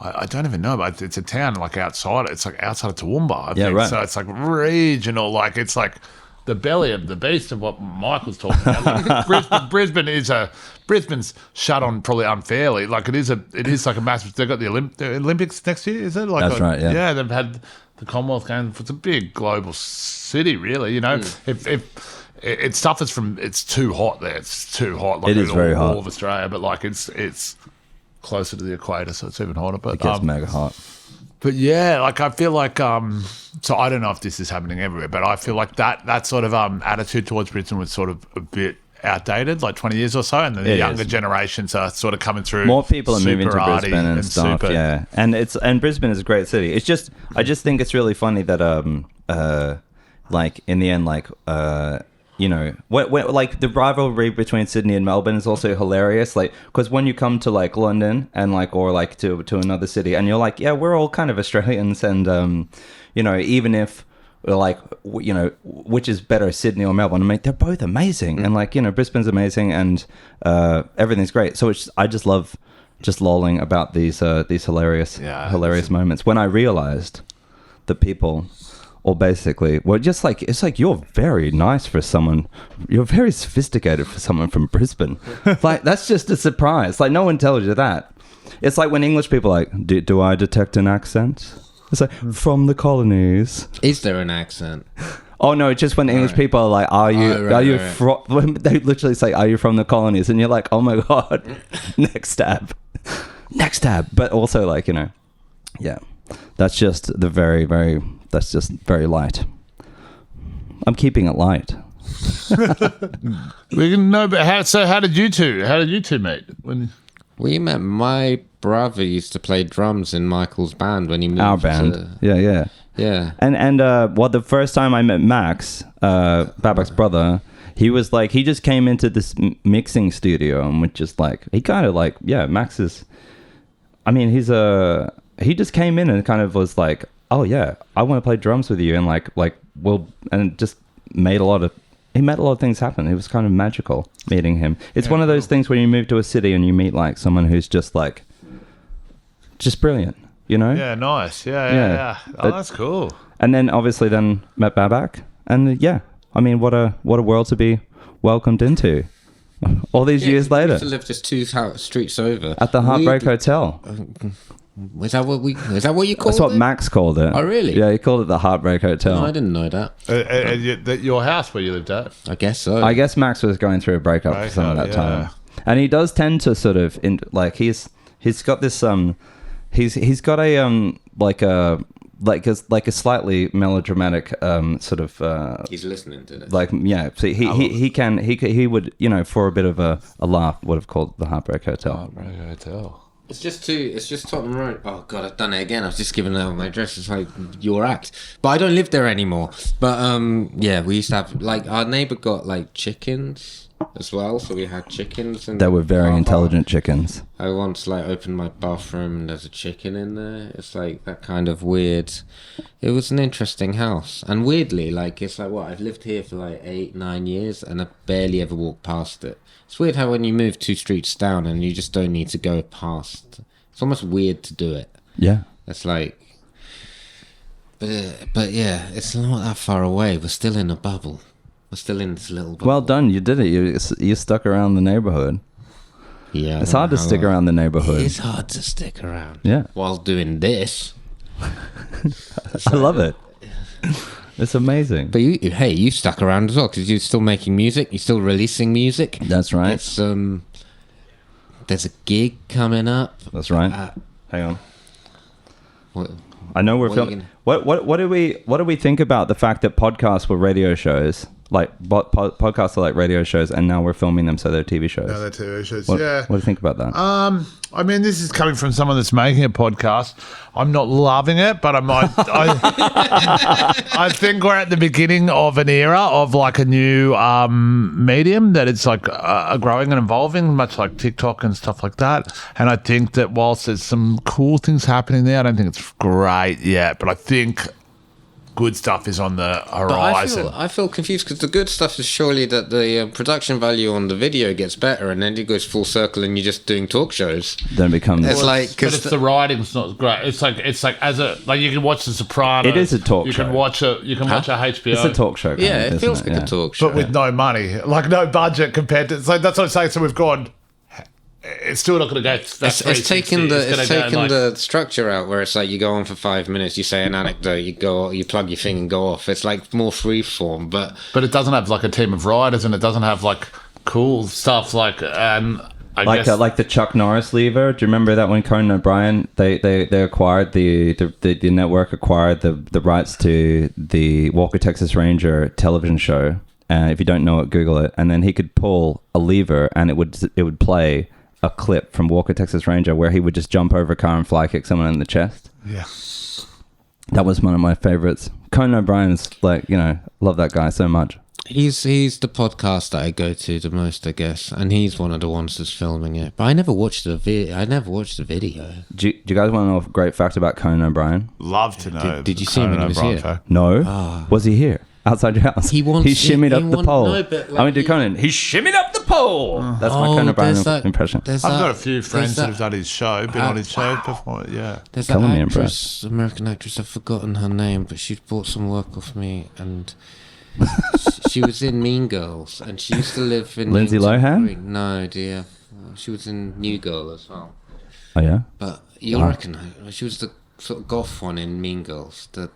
Speaker 1: I don't even know, but it's a town like outside. It's like outside of Toowoomba. I think.
Speaker 4: right.
Speaker 1: So it's like regional. Like it's like the belly of the beast of what Michael's talking about. Like, Brisbane's shut on probably unfairly. Like it is like a massive. They've got the Olympics next year. Is it? Like
Speaker 4: That's right. Yeah.
Speaker 1: Yeah, they've had the Commonwealth Games. It's a big global city, really. You know, if it suffers from it's too hot there. It's too hot. Like
Speaker 4: It is very hot.
Speaker 1: All of Australia, but like it's closer to the equator, so it's even hotter. But
Speaker 4: It gets mega hot.
Speaker 1: but yeah, like I feel like so I don't know if this is happening everywhere, but I feel like that sort of attitude towards Brisbane was sort of a bit outdated, like 20 years or so, and then the younger generations are sort of coming through.
Speaker 4: More people are moving to
Speaker 1: super
Speaker 4: Brisbane and stuff,
Speaker 1: super-
Speaker 4: yeah. And Brisbane is a great city. It's just I just think it's really funny that like in the end, like you know, like the rivalry between Sydney and Melbourne is also hilarious. Like, because when you come to like London and like or like to another city, and you're like, yeah, we're all kind of Australians, and you know, even if like you know, which is better, Sydney or Melbourne? I mean, they're both amazing, and like you know, Brisbane's amazing, and everything's great. So I just love just lolling about these hilarious moments. When I realized that people. Or basically, well, just like it's like you're very nice for someone, you're very sophisticated for someone from Brisbane. Like that's just a surprise. Like no one tells you that. It's like when English people are like, do I detect an accent? It's like from the colonies.
Speaker 2: Is there an accent?
Speaker 4: Oh no, it's just when English people are like, are you from? When they literally say, are you from the colonies? And you're like, oh my god, next tab. But also like you know, yeah, that's just the very very. That's just very light. I'm keeping it light.
Speaker 1: We can know, but how did you two meet?
Speaker 2: We met. My brother used to play drums in Michael's band when he moved.
Speaker 4: Our band, yeah. And well, the first time I met Max, Babak's brother, he was like, he just came into this mixing studio and was just like, he kind of like, yeah, Max is. I mean, he just came in and kind of was like, oh yeah, I want to play drums with you, and and just made a lot of things happen. It was kind of magical meeting him. It's one of those things when you move to a city and you meet like someone who's just like, just brilliant, you know?
Speaker 1: Yeah, nice. Yeah. Oh, that's cool.
Speaker 4: And then obviously met Babak, and yeah, I mean, what a world to be welcomed into. All these years later,
Speaker 2: to live just 2 streets over
Speaker 4: at the Heartbreak Hotel.
Speaker 2: Is that what you called it?
Speaker 4: That's what Max called it.
Speaker 2: Oh, really?
Speaker 4: Yeah, he called it the Heartbreak Hotel.
Speaker 2: No, I didn't know that.
Speaker 1: Your house where you lived at?
Speaker 2: I guess so.
Speaker 4: I guess Max was going through a breakup for some of that time, and he does tend to sort of he's got this he's got a like a slightly melodramatic sort of
Speaker 2: he's listening to this.
Speaker 4: Like yeah, so he would you know for a bit of a laugh would have called the Heartbreak Hotel.
Speaker 1: Heartbreak Hotel.
Speaker 2: It's just Tottenham Road. Oh god, I've done it again. I was just giving out my address. It's like your act, but I don't live there anymore. But yeah, we used to have like our neighbour got like chickens as well, so we had chickens. And
Speaker 4: they were very intelligent chickens.
Speaker 2: I once like opened my bathroom and there's a chicken in there. It's like that kind of weird. It was an interesting house, and weirdly, like it's like what I've lived here for like 8-9 years, and I barely ever walked past it. It's weird how when you move 2 streets down and you just don't need to go past. It's almost weird to do it.
Speaker 4: Yeah.
Speaker 2: It's like, but yeah, it's not that far away. We're still in a bubble. We're still in this little bubble.
Speaker 4: Well done, you did it. You stuck around the neighborhood.
Speaker 2: Yeah,
Speaker 4: it's hard to stick around the neighborhood.
Speaker 2: It's hard to stick around.
Speaker 4: Yeah.
Speaker 2: While doing this.
Speaker 4: I love it. It's amazing.
Speaker 2: But you stuck around as well because you're still making music. You're still releasing music.
Speaker 4: That's right.
Speaker 2: It's there's a gig coming up.
Speaker 4: That's right. Hang on. I know we're filming. What do we think about the fact that podcasts were radio shows? Like podcasts are like radio shows, and now we're filming them so they're TV shows.
Speaker 1: No, they're TV shows.
Speaker 4: What
Speaker 1: do
Speaker 4: you think about that?
Speaker 1: I mean, this is coming from someone that's making a podcast. I'm not loving it, but I think we're at the beginning of an era of like a new medium that it's like growing and evolving, much like TikTok and stuff like that. And I think that whilst there's some cool things happening there, I don't think it's great yet, but I think good stuff is on the
Speaker 2: But
Speaker 1: horizon.
Speaker 2: I feel confused because the good stuff is surely that the production value on the video gets better, and then it goes full circle, and you're just doing talk shows.
Speaker 4: Then it becomes.
Speaker 2: It's like
Speaker 1: but
Speaker 2: because
Speaker 1: it's the writing's not great. It's like you can watch The Sopranos.
Speaker 4: It is a talk
Speaker 1: you
Speaker 4: show.
Speaker 1: Can watch a HBO.
Speaker 4: It's a talk show.
Speaker 2: yeah,
Speaker 4: kind
Speaker 2: it
Speaker 4: of,
Speaker 2: feels
Speaker 4: isn't
Speaker 2: like
Speaker 4: Yeah.
Speaker 2: a talk show.
Speaker 1: but with no money, like no budget compared to. So that's what I'm saying. So we've gone. It's still not going to go.
Speaker 2: It's taken the structure out where it's like you go on for 5 minutes, you say an anecdote, you plug your thing and go off. It's like more free form, but
Speaker 1: it doesn't have like a team of writers, and it doesn't have like cool stuff like. I guess
Speaker 4: Like the Chuck Norris lever. Do you remember that when Conan O'Brien they acquired the network acquired the rights to the Walker Texas Ranger television show? If you don't know it, Google it. And then he could pull a lever, and it would play a clip from Walker Texas Ranger where he would just jump over a car and fly kick someone in the chest.
Speaker 1: Yeah.
Speaker 4: That was one of my favorites. Conan O'Brien's love that guy so much.
Speaker 2: he's the podcast that I go to the most, I guess, and he's one of the ones that's filming it. But I never watched the video.
Speaker 4: Do you guys want to know a great fact about Conan O'Brien?
Speaker 1: Love to know.
Speaker 2: Did you see him when he was here?
Speaker 4: No. Was he here? Outside your house? He shimmied up the pole.
Speaker 2: No, but
Speaker 4: I went to Conan. He shimmied up the pole. That's my Conan O'Brien impression.
Speaker 1: I've got a few friends that have done his show, been on his show before. Yeah.
Speaker 2: There's
Speaker 4: Color
Speaker 2: that
Speaker 4: me
Speaker 2: actress, American actress, I've forgotten her name, but she's bought some work off me, and she was in Mean Girls, and she used to live in
Speaker 4: Lindsay
Speaker 2: Newington
Speaker 4: Lohan?
Speaker 2: Green. No, dear. She was in New Girl as well.
Speaker 4: Oh, yeah?
Speaker 2: But you'll reckon her. She was the sort of goth one in Mean Girls, the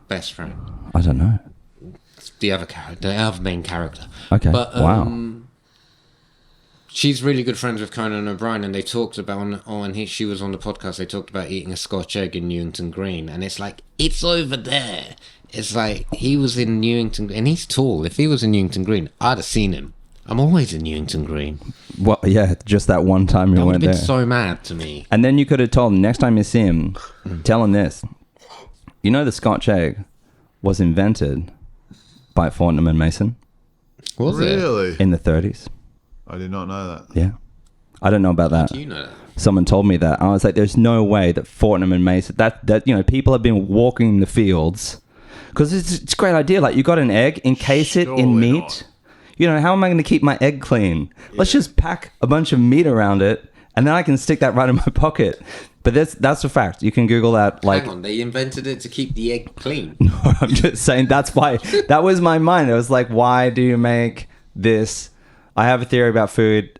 Speaker 2: best friend.
Speaker 4: I don't know.
Speaker 2: The other main character.
Speaker 4: Okay.
Speaker 2: But,
Speaker 4: Wow.
Speaker 2: She's really good friends with Conan O'Brien, and they talked about she was on the podcast. They talked about eating a Scotch egg in Newington Green, and it's like it's over there. It's like he was in Newington, and he's tall. If he was in Newington Green, I'd have seen him. I'm always in Newington Green.
Speaker 4: Well, yeah, just that one time you
Speaker 2: That would
Speaker 4: went
Speaker 2: have
Speaker 4: there.
Speaker 2: been so mad to me.
Speaker 4: And then you could have told him next time you see him, tell him this. You know the Scotch egg was invented by Fortnum and Mason
Speaker 2: Was it?
Speaker 1: Really?
Speaker 4: in the 30s.
Speaker 1: I did not know that.
Speaker 4: Yeah. I don't know about that.
Speaker 2: Do you know that?
Speaker 4: Someone told me that. I was like, there's no way that Fortnum and Mason, that people have been walking the fields. Because it's a great idea. Like, you got an egg, encase it in
Speaker 1: Surely
Speaker 4: meat.
Speaker 1: not.
Speaker 4: How am I going to keep my egg clean? Let's just pack a bunch of meat around it, and then I can stick that right in my pocket. But that's a fact. You can Google that. Like,
Speaker 2: Hang on, they invented it to keep the egg clean.
Speaker 4: I'm just saying that's why. That was my mind. It was like, why do you make this? I have a theory about food.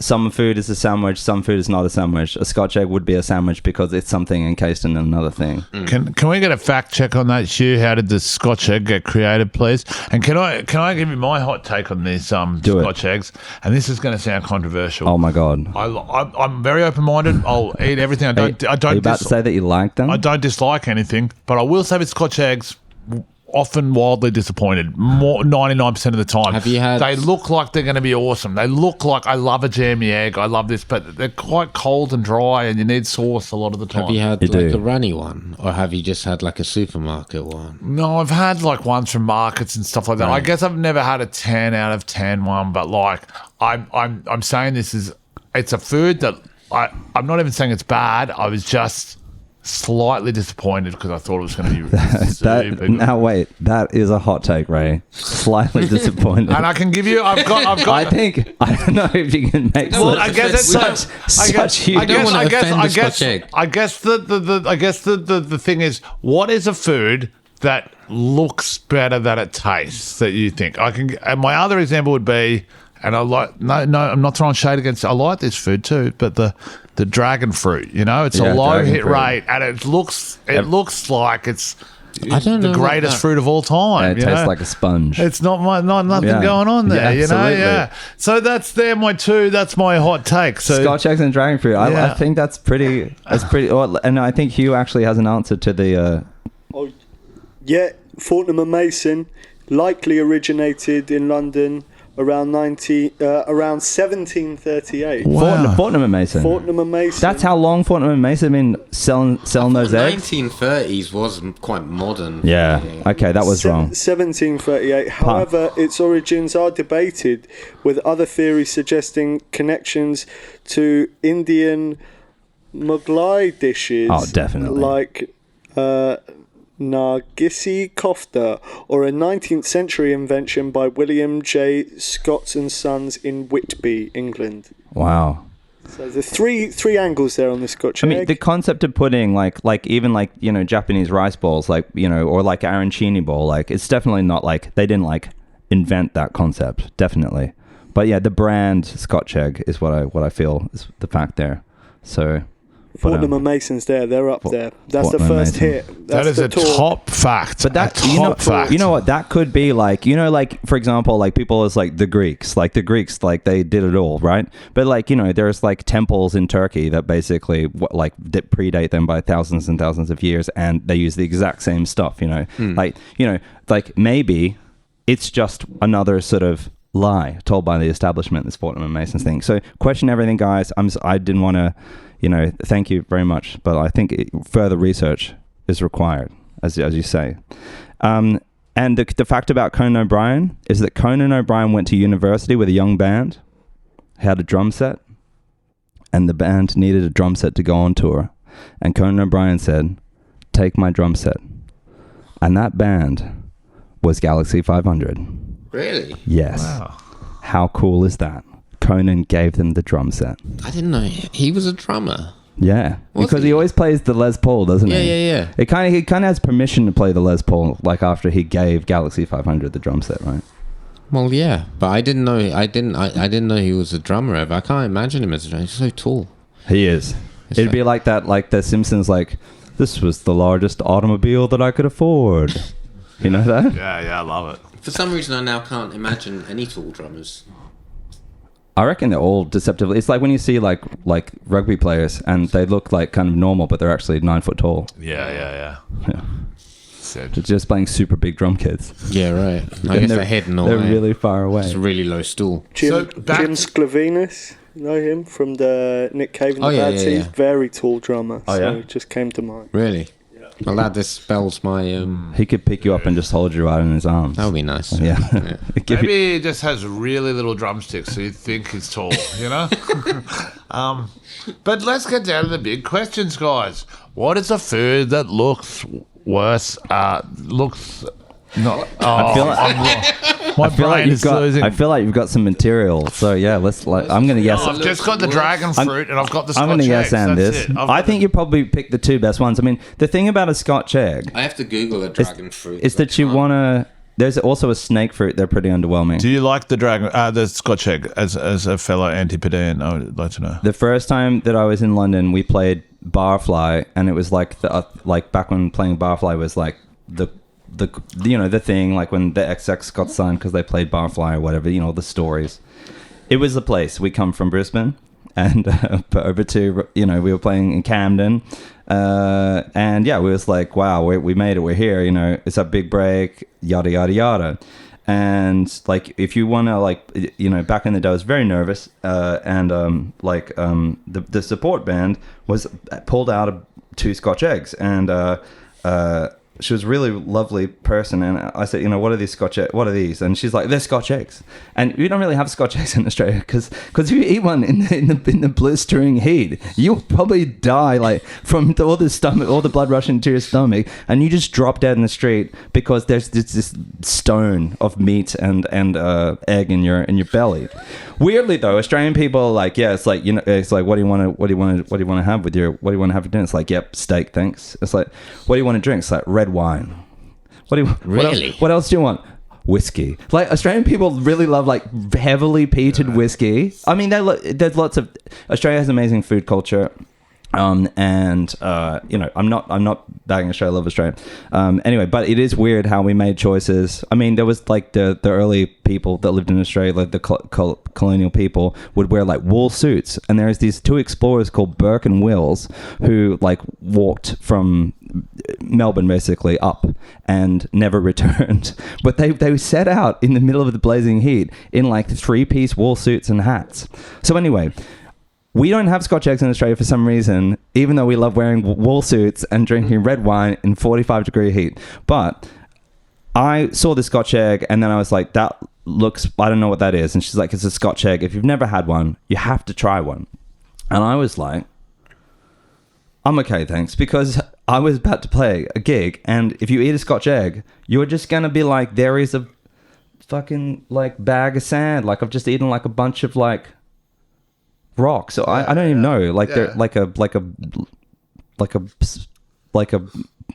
Speaker 4: Some food is a sandwich, some food is not a sandwich. A Scotch egg would be a sandwich because it's something encased in another thing.
Speaker 1: Can we get a fact check on that, Hugh? How did the Scotch egg get created, please? And can I give you my hot take on these Scotch eggs? And this is going to sound controversial.
Speaker 4: Oh my God.
Speaker 1: I'm very open-minded. I'll eat everything. I don't.
Speaker 4: Are you about to say that you like them?
Speaker 1: I don't dislike anything, but I will say with Scotch eggs, often wildly disappointed. More 99% of the time.
Speaker 2: Have you had?
Speaker 1: They look like they're going to be awesome. They look like I love a jammy egg. I love this, but they're quite cold and dry, and you need sauce a lot of the time.
Speaker 2: Have you had
Speaker 4: You
Speaker 2: like
Speaker 4: do.
Speaker 2: a runny one, or have you just had like a supermarket one?
Speaker 1: No, I've had like ones from markets and stuff like that. I guess I've never had a 10 out of 10 one, but like I'm saying it's a food that I'm not even saying it's bad. I was just slightly disappointed because I thought it was going to be super good.
Speaker 4: Now wait, that is a hot take, Ray. Slightly disappointed.
Speaker 1: And I can give you, I've got.
Speaker 4: I don't know if you can make
Speaker 1: Well, I guess it's
Speaker 4: such huge.
Speaker 2: I guess
Speaker 1: the thing is, what is a food that looks better than it tastes that you think? And my other example would be, and I like no, I'm not throwing shade against. I like this food too, but the dragon fruit, it's a low
Speaker 4: dragon
Speaker 1: hit
Speaker 4: fruit.
Speaker 1: rate, and it looks like it's
Speaker 2: I don't
Speaker 1: the
Speaker 2: know
Speaker 1: greatest
Speaker 2: about
Speaker 1: fruit of all time.
Speaker 4: And it tastes like a sponge.
Speaker 1: It's nothing
Speaker 4: Yeah.
Speaker 1: going on there,
Speaker 4: Yeah, absolutely.
Speaker 1: Yeah. So that's my two. That's my hot take. So
Speaker 4: Scotch eggs and dragon fruit. I
Speaker 1: Yeah.
Speaker 4: think that's pretty. And I think Hugh actually has an answer to the.
Speaker 3: Yeah, Fortnum and Mason likely originated in London around 1738.
Speaker 1: Wow.
Speaker 4: Fortnum and Mason.
Speaker 3: Fortnum and Mason.
Speaker 4: That's how long Fortnum and Mason have been selling those eggs.
Speaker 2: 1930s was quite modern.
Speaker 4: Yeah. Okay, that was wrong.
Speaker 3: 1738. However, its origins are debated, with other theories suggesting connections to Indian Mughlai dishes.
Speaker 4: Oh, definitely.
Speaker 3: Like Nargissi Kofta, or a 19th century invention by William J. Scott and Sons in Whitby, England?
Speaker 4: Wow.
Speaker 3: So there's three angles there on this Scotch egg.
Speaker 4: I mean, the concept of pudding, like even like, you know, Japanese rice balls, like, you know, or like arancini ball, like it's definitely not like they didn't like invent that concept, definitely. But yeah, the brand Scotch egg is what I feel is the fact there. So
Speaker 3: Fortnum and Mason's they're up there. That's the
Speaker 4: Fortnum and
Speaker 3: first
Speaker 4: Mason.
Speaker 3: hit.
Speaker 1: That is a top fact.
Speaker 4: But that,
Speaker 1: fact.
Speaker 4: you know what, that could be like, you know, like, for example, like people is like the Greeks, like they did it all, right? But like, you know, there's like temples in Turkey that basically like that predate them by thousands and thousands of years, and they use the exact same stuff, you know, like, you know, like maybe it's just another sort of lie told by the establishment, this Fortnum and Mason's thing. So question everything, guys. I didn't want to, you know, thank you very much, but I think further research is required, as you say. And the fact about Conan O'Brien is that Conan O'Brien went to university with a young band, had a drum set, and the band needed a drum set to go on tour. And Conan O'Brien said, "Take my drum set." And that band was Galaxy 500.
Speaker 2: Really?
Speaker 4: Yes.
Speaker 1: Wow.
Speaker 4: How cool is that? Conan gave them the drum set.
Speaker 2: I didn't know he was a drummer.
Speaker 4: Yeah, because he always plays the Les Paul, doesn't he?
Speaker 2: Yeah.
Speaker 4: He kind of has permission to play the Les Paul, like after he gave Galaxy 500 the drum set, right?
Speaker 2: Well, yeah, but I didn't know. I didn't know he was a drummer ever. I can't imagine him as a drummer. He's so tall.
Speaker 4: He is. It'd be like that, like the Simpsons, like, "This was the largest automobile that I could afford." You know that?
Speaker 1: Yeah, I love it.
Speaker 2: For some reason, I now can't imagine any tall drummers.
Speaker 4: I reckon they're all deceptively. It's like when you see like rugby players and they look like kind of normal, but they're actually 9 foot tall.
Speaker 1: Yeah.
Speaker 4: Yeah.
Speaker 1: Said.
Speaker 4: They're just playing super big drum kits.
Speaker 2: Yeah, right. I guess they're heading away.
Speaker 4: They're really far away.
Speaker 2: It's a really low stool.
Speaker 3: Jim Sclavinus, you know him from the Nick Cave and the Bad Seeds? Very tall drummer. So it just came to mind.
Speaker 2: Really? Well, that dispels my...
Speaker 4: He could pick you up and just hold you out in his arms.
Speaker 2: That would be nice.
Speaker 4: Yeah.
Speaker 1: Maybe he just has really little drumsticks, so you think he's tall, you know? But let's get down to the big questions, guys. What is a food that looks worse? Looks not...
Speaker 4: I feel like you've got some material. So yeah, I'm gonna guess.
Speaker 1: I've just got the dragon fruit and I've got the Scotch egg.
Speaker 4: I'm gonna guess and this. I think you probably picked the two best ones. I mean, the thing about a Scotch egg,
Speaker 2: I have to Google a dragon fruit.
Speaker 4: is that you wanna. There's also a snake fruit. They're pretty underwhelming.
Speaker 1: Do you like the Scotch egg as a fellow Antipodean? I would like to know.
Speaker 4: The first time that I was in London, we played Barfly, and it was like like back when playing Barfly was like the thing, like when the XX got signed because they played Barfly or whatever, you know, the stories. It was the place. We come from Brisbane and over to, you know, we were playing in Camden, and yeah, we was like, wow, we made it, we're here, you know, it's a big break, yada yada yada. And like, if you want to, like, you know, back in the day I was very nervous, and the support band was pulled out of 2 Scotch eggs, and she was a really lovely person, and I said, you know, what are these? And she's like, they're Scotch eggs. And we don't really have Scotch eggs in Australia because if you eat one in the blistering heat, you'll probably die, like, from all the blood rushing to your stomach, and you just drop dead in the street because there's this stone of meat and egg in your belly. Weirdly though, Australian people are like, yeah, it's like, you know, it's like, what do you want to have for dinner? It's like, yep, steak, thanks. It's like, what do you want to drink? It's like red wine. What else do you want? Whiskey. Like, Australian people really love like heavily peated whiskey. I mean, there's lots of... Australia has amazing food culture. And you know, I'm not bagging Australia, I love Australia. Anyway, but it is weird how we made choices. I mean, there was like the early people that lived in Australia, like the colonial people, would wear like wool suits. And there's these 2 explorers called Burke and Wills who like walked from Melbourne basically up and never returned. But they set out in the middle of the blazing heat in like 3-piece wool suits and hats. So anyway, we don't have Scotch eggs in Australia for some reason, even though we love wearing wool suits and drinking red wine in 45-degree heat. But I saw the Scotch egg, and then I was like, that looks... I don't know what that is. And she's like, it's a Scotch egg. If you've never had one, you have to try one. And I was like, I'm okay, thanks. Because I was about to play a gig, and if you eat a Scotch egg, you're just gonna be like, there is a fucking like bag of sand. Like I've just eaten like a bunch of like rocks. So I don't even know. Like they're like a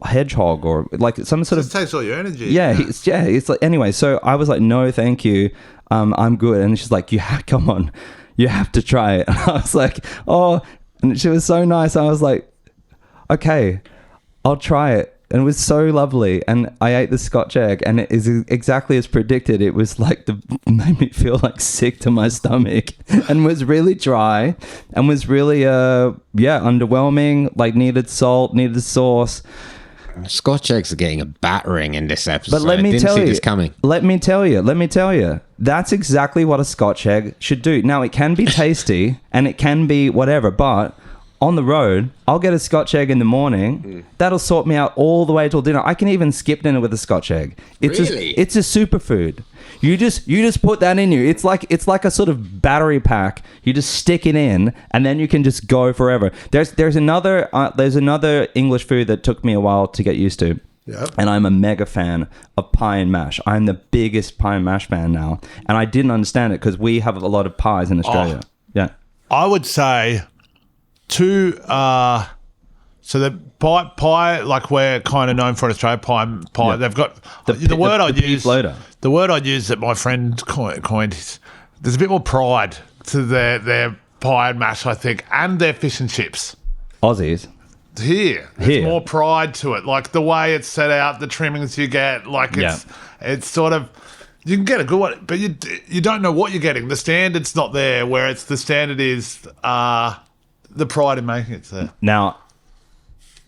Speaker 4: hedgehog or like some sort of.
Speaker 1: It takes all your energy.
Speaker 4: Yeah, it's like anyway. So I was like, no, thank you. I'm good. And she's like, come on, you have to try it. And I was like, oh, and she was so nice. I was like, okay, I'll try it. And it was so lovely. And I ate the Scotch egg, and it is exactly as predicted. It was like made me feel like sick to my stomach, and was really dry, and was really underwhelming. Like needed salt, needed sauce.
Speaker 2: Scotch eggs are getting a battering in this episode.
Speaker 4: But let me
Speaker 2: I didn't
Speaker 4: tell
Speaker 2: see
Speaker 4: you,
Speaker 2: this coming.
Speaker 4: let me tell you, that's exactly what a Scotch egg should do. Now, it can be tasty and it can be whatever, but on the road, I'll get a Scotch egg in the morning. That'll sort me out all the way till dinner. I can even skip dinner with a Scotch egg.
Speaker 2: Really?
Speaker 4: It's a superfood. You just put that in you. It's like a sort of battery pack. You just stick it in, and then you can just go forever. There's another English food that took me a while to get used to.
Speaker 1: Yep.
Speaker 4: And I'm a mega fan of pie and mash. I'm the biggest pie and mash fan now, and I didn't understand it because we have a lot of pies in Australia. Yeah,
Speaker 1: I would say two. So the pie, like we're kind of known for in Australia, pie.
Speaker 4: Yeah.
Speaker 1: They've got the word I'd
Speaker 4: beef
Speaker 1: use.
Speaker 4: loader.
Speaker 1: The word I'd use that my friend coined is there's a bit more pride to their pie and mash, I think, and their fish and chips.
Speaker 4: Aussies.
Speaker 1: There's more pride to it. Like the way it's set out, the trimmings you get, like it's sort of, you can get a good one, but you don't know what you're getting. The standard's not there, where it's the standard is the pride in making it's there.
Speaker 4: Now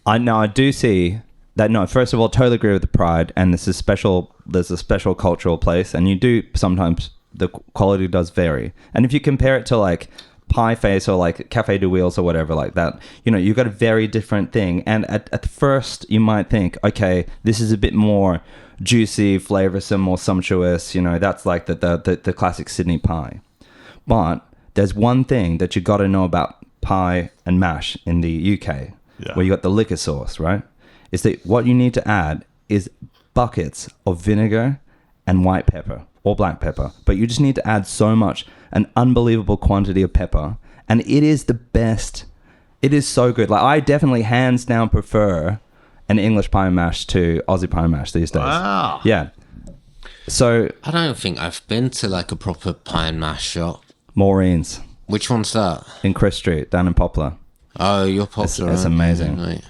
Speaker 4: I do see that. No, first of all, totally agree with the pride, and there's a special cultural place, and you do sometimes the quality does vary. And if you compare it to like Pie Face or like Café de Wheels or whatever like that, you've got a very different thing. And at first you might think, okay, this is a bit more juicy, flavoursome, more sumptuous. That's like the classic Sydney pie. But there's one thing that you got to know about pie and mash in the UK, where you got the liquor sauce, right? Is that what you need to add is buckets of vinegar and white pepper or black pepper, but you just need to add so much, an unbelievable quantity of pepper, and it is the best. It is so good. Like I definitely hands down prefer an English pie and mash to Aussie pie and mash these days.
Speaker 1: Wow.
Speaker 4: Yeah. So
Speaker 2: I don't think I've been to like a proper pie and mash shop.
Speaker 4: Maureen's
Speaker 2: Which one's that?
Speaker 4: in Chris Street down in Poplar.
Speaker 2: Oh, you're popular.
Speaker 4: It's amazing.
Speaker 2: Right.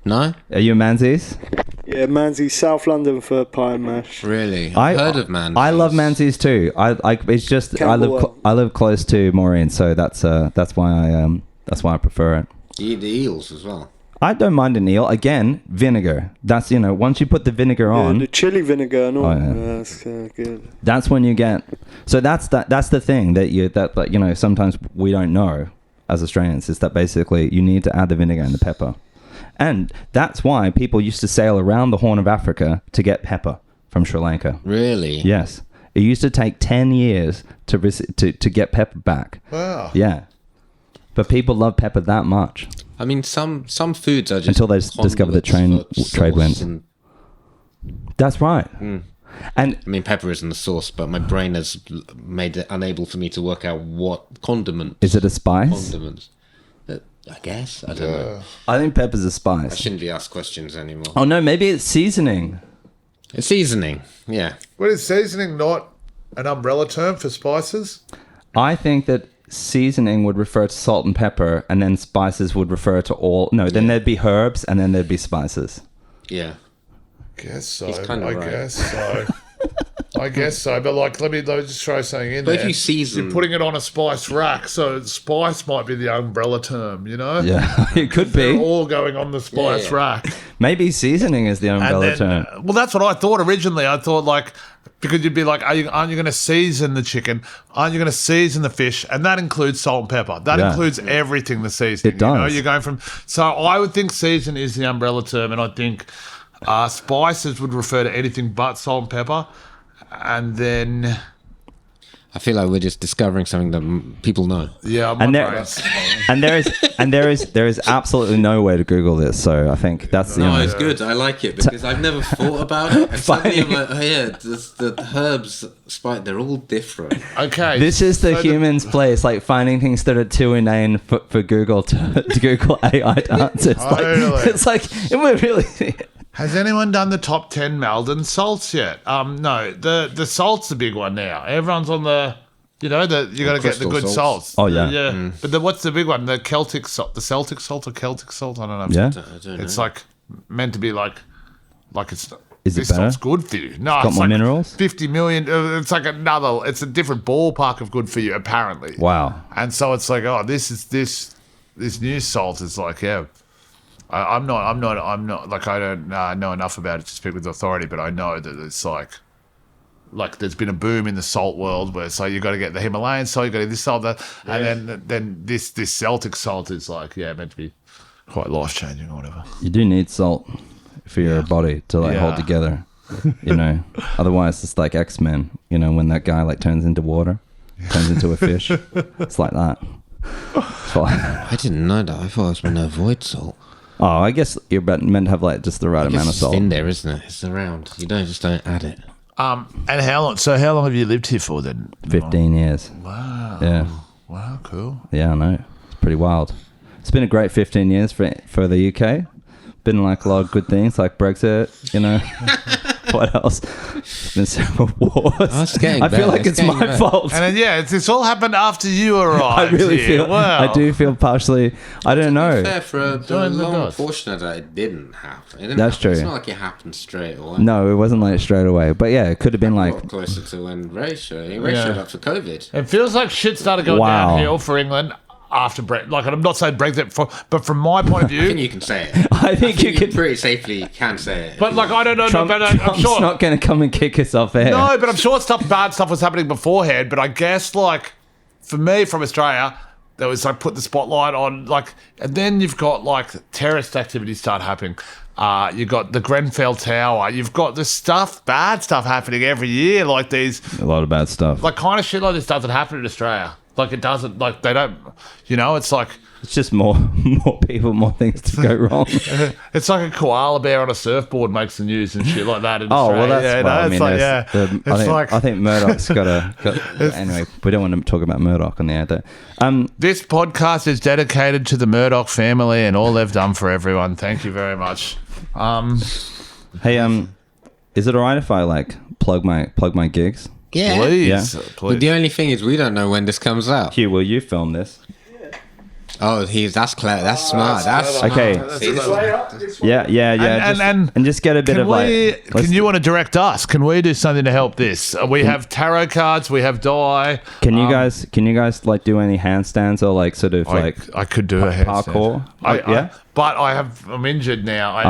Speaker 2: No?
Speaker 4: Are you a Manzies?
Speaker 3: Yeah, Manzi, South London for pie and mash.
Speaker 2: Really? I've heard of Manzies.
Speaker 4: I love Manzies too. It's just I live close to Maureen, so that's why I prefer it.
Speaker 2: You eat the eels as well.
Speaker 4: I don't mind an eel. Again, vinegar. That's once you put the vinegar on,
Speaker 3: the chili vinegar and all.
Speaker 4: Oh, yeah.
Speaker 3: That's good.
Speaker 4: that's when you get. So that's the thing that sometimes we don't know as Australians, is that basically you need to add the vinegar and the pepper. And that's why people used to sail around the Horn of Africa to get pepper from Sri Lanka.
Speaker 2: Really?
Speaker 4: Yes. It used to take 10 years to get pepper back.
Speaker 1: Wow.
Speaker 4: Yeah. But people love pepper that much.
Speaker 2: I mean, some foods are just
Speaker 4: Until they discover the trade winds. That's right. And
Speaker 2: I mean, pepper isn't the sauce, but my brain has made it unable for me to work out what condiment.
Speaker 4: is it a spice?
Speaker 2: Condiments. I guess. I don't know.
Speaker 4: I think pepper's a
Speaker 2: I
Speaker 4: spice.
Speaker 2: shouldn't be asked questions anymore.
Speaker 4: Oh, no, maybe it's seasoning.
Speaker 2: It's seasoning. Yeah.
Speaker 1: Well, is seasoning not an umbrella term for spices?
Speaker 4: I think that seasoning would refer to salt and pepper, and then spices would refer to all. No, then there'd be herbs, and then there'd be spices.
Speaker 2: Yeah.
Speaker 1: Guess so.
Speaker 2: He's kinda right.
Speaker 1: Guess so. I guess so. But like, let me just throw something in
Speaker 2: But
Speaker 1: there.
Speaker 2: if you season,
Speaker 1: You're putting it on a spice rack, so spice might be the umbrella term.
Speaker 4: Yeah, it could
Speaker 1: They're
Speaker 4: be.
Speaker 1: all going on the spice rack.
Speaker 4: Maybe seasoning is the umbrella
Speaker 1: And then,
Speaker 4: term.
Speaker 1: well, that's what I thought originally. I thought like, because you'd be like, aren't you going to season the chicken? Aren't you going to season the fish? And that includes salt and pepper. That includes everything, the seasoning.
Speaker 4: It does.
Speaker 1: You're going from. So I would think season is the umbrella term, and I think spices would refer to anything but salt and pepper. And then
Speaker 2: I feel like we're just discovering something that people know.
Speaker 1: Yeah,
Speaker 4: And there is absolutely no way to Google this. So I think that's the
Speaker 2: No,
Speaker 4: only.
Speaker 2: it's good. I like it because I've never thought about it. And suddenly I'm like, oh yeah, the herbs, they're all different.
Speaker 1: Okay.
Speaker 4: This is the human's place, like finding things that are too inane for Google to Google AI to answer. It's like we're really.
Speaker 1: Has anyone done the top 10 Maldon salts yet? No, the salt's the big one now. Everyone's on the, you got to get the good salts.
Speaker 4: Oh, yeah.
Speaker 1: Yeah. But what's the big one? The Celtic salt, the Celtic salt or Celtic salt? I don't know.
Speaker 4: Yeah.
Speaker 2: I don't know.
Speaker 1: It's like meant to be like it's.
Speaker 4: Is it
Speaker 1: this
Speaker 4: better?
Speaker 1: salt's good for you. No,
Speaker 4: Got
Speaker 1: it's
Speaker 4: more
Speaker 1: like
Speaker 4: minerals?
Speaker 1: 50 million. It's like it's a different ballpark of good for you, apparently.
Speaker 4: Wow.
Speaker 1: And so it's like, this new salt is like, yeah. I'm not like, I don't know enough about it to speak with authority, but I know that it's like there's been a boom in the salt world where it's like you got to get the Himalayan salt, you got to get this salt, that, and then this Celtic salt is like, meant to be quite life changing or whatever.
Speaker 4: You do need salt for your body to hold together, Otherwise, it's like X-Men. When that guy like turns into water, turns into a fish. It's like that.
Speaker 2: I didn't know that. I thought I was meant to avoid salt.
Speaker 4: Oh, I guess you're meant to have like just the right amount of salt.
Speaker 2: It's in there, isn't it? It's around. You don't add it.
Speaker 1: And how long? So how long have you lived here for then?
Speaker 4: 15 years.
Speaker 1: Wow.
Speaker 4: Yeah.
Speaker 1: Wow. Cool.
Speaker 4: Yeah, I know. It's pretty wild. It's been a great 15 years for the UK. Been like a lot of good things, like Brexit. What else? There's been several wars.
Speaker 2: Oh, it's getting
Speaker 4: I feel
Speaker 2: better.
Speaker 4: like it's my fault.
Speaker 1: And then, it's all happened after you arrived.
Speaker 4: I really
Speaker 1: here.
Speaker 4: feel.
Speaker 1: Wow.
Speaker 4: I do feel partially. I don't know.
Speaker 2: Fair for a
Speaker 1: Join the
Speaker 2: long
Speaker 1: dots.
Speaker 2: portion of that, it didn't happen.
Speaker 4: That's true.
Speaker 2: It's not like it happened straight away.
Speaker 4: No, it wasn't like straight away. But yeah, it could have been
Speaker 2: A
Speaker 4: like.
Speaker 2: lot closer to when Ray showed. Ray showed up for COVID.
Speaker 1: It feels like shit started going
Speaker 4: Wow.
Speaker 1: downhill for England after Brexit. Like, I'm not saying Brexit, but from my point of
Speaker 2: I think
Speaker 1: view.
Speaker 2: you can say it.
Speaker 4: I think you can.
Speaker 2: pretty safely can say it.
Speaker 1: But like, I don't know.
Speaker 4: Trump,
Speaker 1: but I'm
Speaker 4: Trump's
Speaker 1: sure.
Speaker 4: not going to come and kick us off air.
Speaker 1: No, but I'm sure bad stuff was happening beforehand. But I guess, like, for me from Australia, there was like put the spotlight on, like, and then you've got like terrorist activities start happening. You've got the Grenfell Tower. You've got this bad stuff happening every year. Like these,
Speaker 4: A lot of bad stuff.
Speaker 1: like kind of shit like this doesn't happen in Australia. Like it doesn't. Like they don't. It's like.
Speaker 4: It's just more people, more things to go wrong.
Speaker 1: It's like a koala bear on a surfboard makes the news and shit like that in Australia.
Speaker 4: Well, that's
Speaker 1: yeah,
Speaker 4: I mean,
Speaker 1: it's like,
Speaker 4: there's I think Murdoch's got anyway, we don't want to talk about Murdoch on the air there.
Speaker 1: This podcast is dedicated to the Murdoch family and all they've done for everyone. Thank you very much.
Speaker 4: Hey, is it alright if I like plug my gigs?
Speaker 2: yeah.
Speaker 1: Please,
Speaker 4: Yeah.
Speaker 2: But
Speaker 1: please.
Speaker 2: the only thing is, we don't know when this comes out.
Speaker 4: Hugh, will you film this?
Speaker 2: Oh, that's clever. That's smart. That's smart.
Speaker 4: Okay.
Speaker 2: See, this is-
Speaker 4: Yeah. And just get a bit
Speaker 1: Can
Speaker 4: of like.
Speaker 1: can you want to direct us? Can we do something to help this? We have tarot cards. We have die.
Speaker 4: Can you guys like do any handstands or like sort of like
Speaker 1: I could do a handstand.
Speaker 4: parkour?
Speaker 1: But I'm injured now.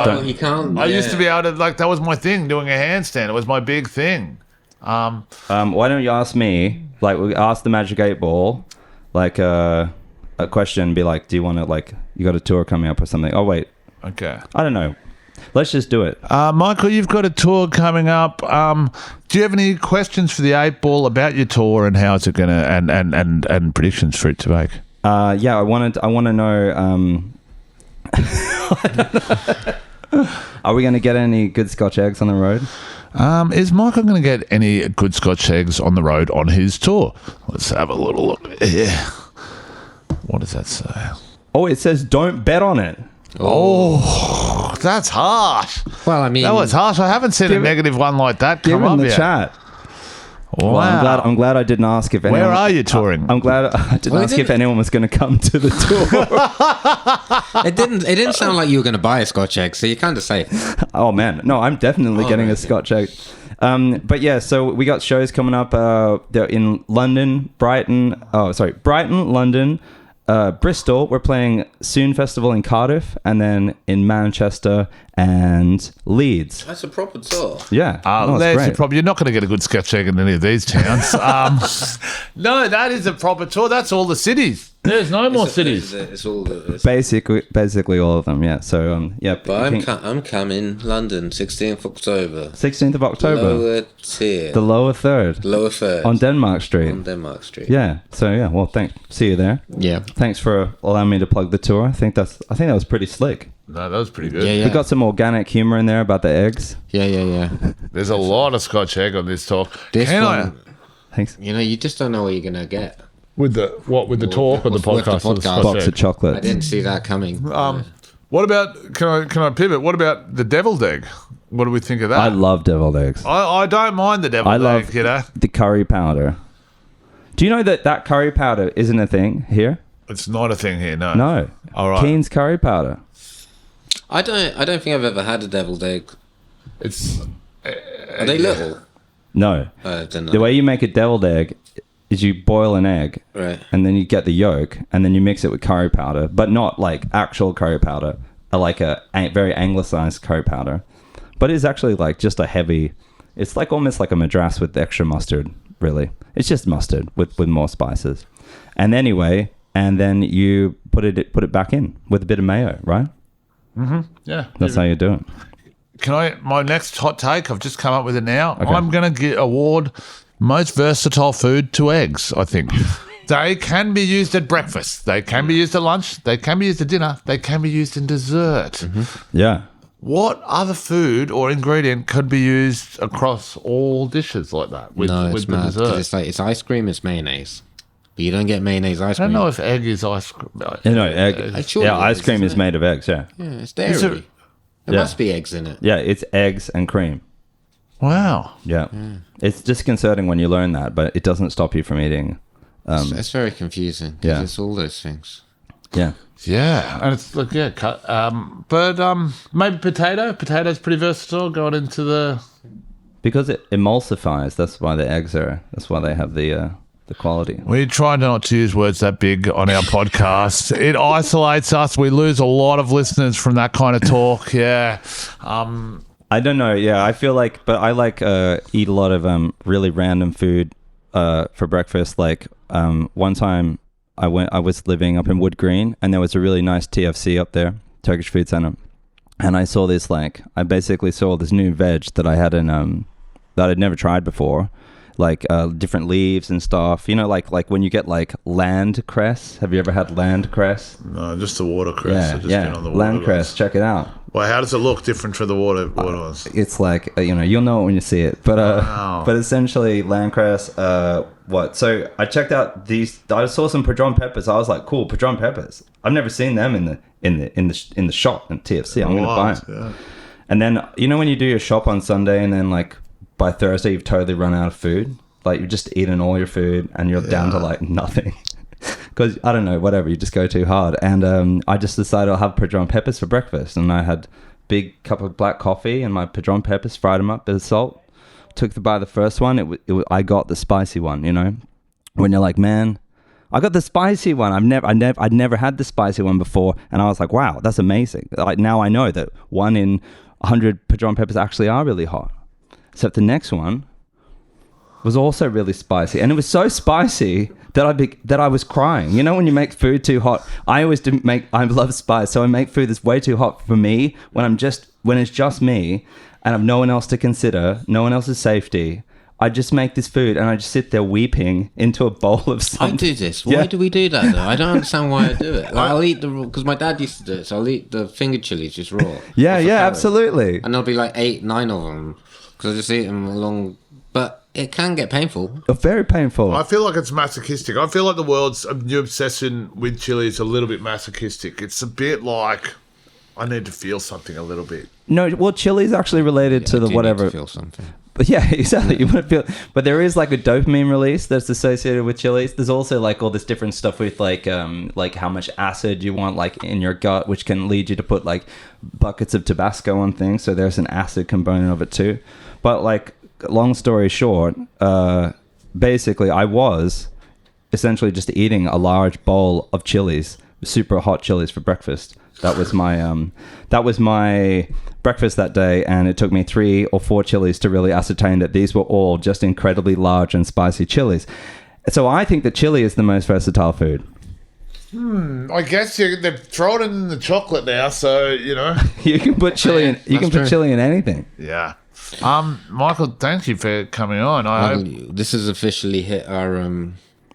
Speaker 2: Oh, you can't.
Speaker 1: I used to be able to, like, that was my thing, doing a handstand. It was my big thing.
Speaker 4: Why don't you ask me? Like, we ask the Magic 8 Ball, like a question. Be like, do you want to, like, you got a tour coming up or something? Oh wait,
Speaker 1: Okay.
Speaker 4: I don't know. Let's just do it.
Speaker 1: Michael, you've got a tour coming up. Do you have any questions for the 8 Ball about your tour and how it's going to, and predictions for it to make?
Speaker 4: Yeah, I want to know. Are we going to get any good Scotch eggs on the road?
Speaker 1: Is Michael going to get any good Scotch eggs on the road on his tour? Let's have a little look here. What does that say?
Speaker 4: Oh, it says don't bet on it.
Speaker 1: Oh, that's harsh.
Speaker 2: Well, I mean,
Speaker 1: That was harsh. I haven't seen a negative one like that
Speaker 4: Give
Speaker 1: come
Speaker 4: in
Speaker 1: up
Speaker 4: the
Speaker 1: yet.
Speaker 4: chat.
Speaker 1: Wow.
Speaker 4: Well, I'm glad I didn't ask if anyone.
Speaker 1: Where are you touring?
Speaker 4: I'm glad I didn't ask if anyone was going to come to the tour.
Speaker 2: it didn't sound like you were going to buy a Scotch egg, so you're kind of safe.
Speaker 4: Oh man, no, I'm definitely getting a Scotch egg. But yeah, so we got shows coming up. They're in London, Brighton, London, Bristol. We're playing Soon Festival in Cardiff, and then in Manchester and Leeds.
Speaker 2: That's a proper tour.
Speaker 4: Yeah. No, it's
Speaker 1: There's
Speaker 4: great.
Speaker 1: your problem. You're not going to get a good sketch egg in any of these towns. No, that is a proper tour. That's all the cities. There's no more cities.
Speaker 2: It's all the.
Speaker 4: Basically all of them, yeah. So, yeah.
Speaker 2: But I'm coming, London, 16th October.
Speaker 4: 16th of October.
Speaker 2: Lower tier.
Speaker 4: The lower third.
Speaker 2: Lower third.
Speaker 4: On Denmark Street.
Speaker 2: On Denmark Street.
Speaker 4: Yeah. So, yeah, well, see you there.
Speaker 2: Yeah.
Speaker 4: Thanks for allowing me to plug the tour. I think that was pretty slick.
Speaker 1: No, that was pretty good.
Speaker 2: Yeah.
Speaker 4: We got some organic humor in there about the eggs.
Speaker 2: Yeah.
Speaker 1: There's a lot of Scotch egg on this talk.
Speaker 2: This
Speaker 1: Can
Speaker 2: one,
Speaker 4: Thanks.
Speaker 2: you just don't know what you're going to get.
Speaker 1: With the talk or the podcast? Or the Scotch
Speaker 4: Box
Speaker 1: egg?
Speaker 4: of chocolates.
Speaker 2: I didn't see that coming.
Speaker 1: What about, can I pivot? What about the deviled egg? What do we think of that?
Speaker 4: I love deviled eggs.
Speaker 1: I don't mind the deviled
Speaker 4: I love
Speaker 1: egg, you know?
Speaker 4: the curry powder. Do you know that curry powder isn't a thing here?
Speaker 1: It's not a thing here, no.
Speaker 4: No.
Speaker 1: All right.
Speaker 4: Keen's curry powder.
Speaker 2: I don't think I've ever had a deviled egg.
Speaker 1: It's...
Speaker 2: Are they little?
Speaker 4: No.
Speaker 2: I don't know.
Speaker 4: The way you make a deviled egg is you boil an egg,
Speaker 2: Right.
Speaker 4: and then you get the yolk, and then you mix it with curry powder, but not like actual curry powder, like a very anglicized curry powder. But it's actually like just a heavy... It's like almost like a madras with extra mustard, really. It's just mustard with more spices. And then you put it back in with a bit of mayo, right?
Speaker 1: Yeah.
Speaker 4: That's how you do it.
Speaker 1: My next hot take, I've just come up with it now.
Speaker 4: Okay.
Speaker 1: I'm going to award most versatile food to eggs, I think. They can be used at breakfast. They can be used at lunch. They can be used at dinner. They can be used in dessert.
Speaker 4: Yeah.
Speaker 1: What other food or ingredient could be used across all dishes like that with
Speaker 2: it's
Speaker 1: the
Speaker 2: mad. 'Cause
Speaker 1: dessert?
Speaker 2: it's ice cream, it's mayonnaise. But you don't get mayonnaise ice
Speaker 1: I
Speaker 2: cream.
Speaker 1: don't know if egg is ice cream.
Speaker 4: egg.
Speaker 2: Sure
Speaker 4: Yeah,
Speaker 2: it
Speaker 4: ice
Speaker 2: is,
Speaker 4: cream
Speaker 2: isn't
Speaker 4: is
Speaker 2: it?
Speaker 4: made of eggs, yeah.
Speaker 2: Yeah, it's dairy.
Speaker 1: Is it-
Speaker 2: There
Speaker 4: Yeah.
Speaker 2: must be eggs in it.
Speaker 4: Yeah, it's eggs and cream.
Speaker 1: Wow.
Speaker 4: Yeah. It's disconcerting when you learn that, but it doesn't stop you from eating.
Speaker 2: It's very confusing. 'Cause
Speaker 4: Yeah.
Speaker 2: It's all those things.
Speaker 4: Yeah.
Speaker 1: Yeah, and it's like cut. But maybe potato. Potato's pretty versatile. Going into the
Speaker 4: Because it emulsifies, that's why the eggs are, that's why they have the quality.
Speaker 1: We try not to use words that big on our podcast. It isolates us. We lose a lot of listeners from that kind of talk. Yeah.
Speaker 4: I don't know. Yeah, I feel like, but I like eat a lot of really random food for breakfast. Like one time I was living up in Wood Green, and there was a really nice TFC up there, Turkish Food Center, and I saw this I basically saw this new veg that I hadn't that I'd never tried before. Like different leaves and stuff, like when you get like land cress. Have you ever had land cress?
Speaker 1: No, just the watercress.
Speaker 4: Yeah, land cress. Check it out.
Speaker 1: Well, how does it look different from the water ones?
Speaker 4: It's like you'll know it when you see it. But
Speaker 1: Wow.
Speaker 4: but essentially land cress. What? So I checked out these. I saw some Padron peppers. I was like, cool, Padron peppers. I've never seen them in the shop in TFC. I'm gonna buy them.
Speaker 1: Yeah.
Speaker 4: And then when you do your shop on Sunday, and then like by Thursday you've totally run out of food. Like you've just eaten all your food, and you're down to like nothing. Because I don't know, whatever, you just go too hard. And I just decided I'll have Padron peppers for breakfast, and I had big cup of black coffee and my Padron peppers, fried them up, bit of salt. Took the bite of the first one. I got the spicy one. When you're like, man, I got the spicy one. I'd never had the spicy one before, and I was like, wow, that's amazing. Like now I know that 1 in 100 Padron peppers actually are really hot. Except the next one was also really spicy, and it was so spicy that I was crying. When you make food too hot, I love spice, so I make food that's way too hot for me when it's just me and I've no one else to consider, no one else's safety. I just make this food and I just sit there weeping into a bowl of something.
Speaker 2: I do this. Why do we do that though? I don't understand why I do it. Like, I'll eat because my dad used to do it, so I'll eat the fingered chilies just raw.
Speaker 4: Yeah,
Speaker 2: off a
Speaker 4: yeah,
Speaker 2: carrot.
Speaker 4: absolutely.
Speaker 2: And there'll be like 8, 9 of them because I just eat them along. But it can get painful.
Speaker 4: Very painful.
Speaker 1: I feel like it's masochistic. I feel like the world's new obsession with chili is a little bit masochistic. It's a bit like I need to feel something a little bit.
Speaker 4: No, well, chili is actually related to
Speaker 2: I
Speaker 4: the
Speaker 2: do
Speaker 4: whatever.
Speaker 2: need to feel something.
Speaker 4: But yeah, exactly. You want to feel, but there is like a dopamine release that's associated with chilies. There's also like all this different stuff with like how much acid you want like in your gut, which can lead you to put like buckets of Tabasco on things. So there's an acid component of it too. But like, long story short, basically I was essentially just eating a large bowl of chilies, super hot chilies for breakfast. That was my breakfast that day, and it took me 3 or 4 chilies to really ascertain that these were all just incredibly large and spicy chilies. So I think that chili is the most versatile food.
Speaker 1: I guess they've thrown it in the chocolate now, so you know
Speaker 4: You can put chili in. You can put chili in anything.
Speaker 1: Yeah. Michael, thank you for coming on. I hope.
Speaker 2: This has officially hit our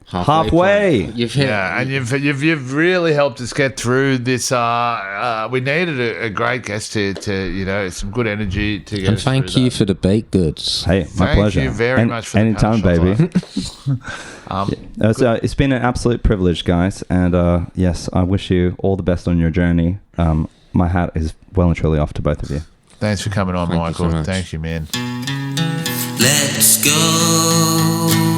Speaker 4: Halfway.
Speaker 2: point. You've hit.
Speaker 1: Yeah, and you've really helped us get through this. We needed a great guest to some good energy to get.
Speaker 2: And
Speaker 1: us
Speaker 2: thank
Speaker 1: through
Speaker 2: you
Speaker 1: that.
Speaker 2: for the baked goods.
Speaker 4: Hey, my
Speaker 1: Thank
Speaker 4: pleasure.
Speaker 1: you very much for the
Speaker 4: anytime,
Speaker 1: punch,
Speaker 4: baby. It's been an absolute privilege, guys, and yes, I wish you all the best on your journey. My hat is well and truly off to both of you.
Speaker 1: Thanks for coming on,
Speaker 2: Thank you
Speaker 1: Michael.
Speaker 2: so much.
Speaker 1: Thank you, man.
Speaker 5: Let's go.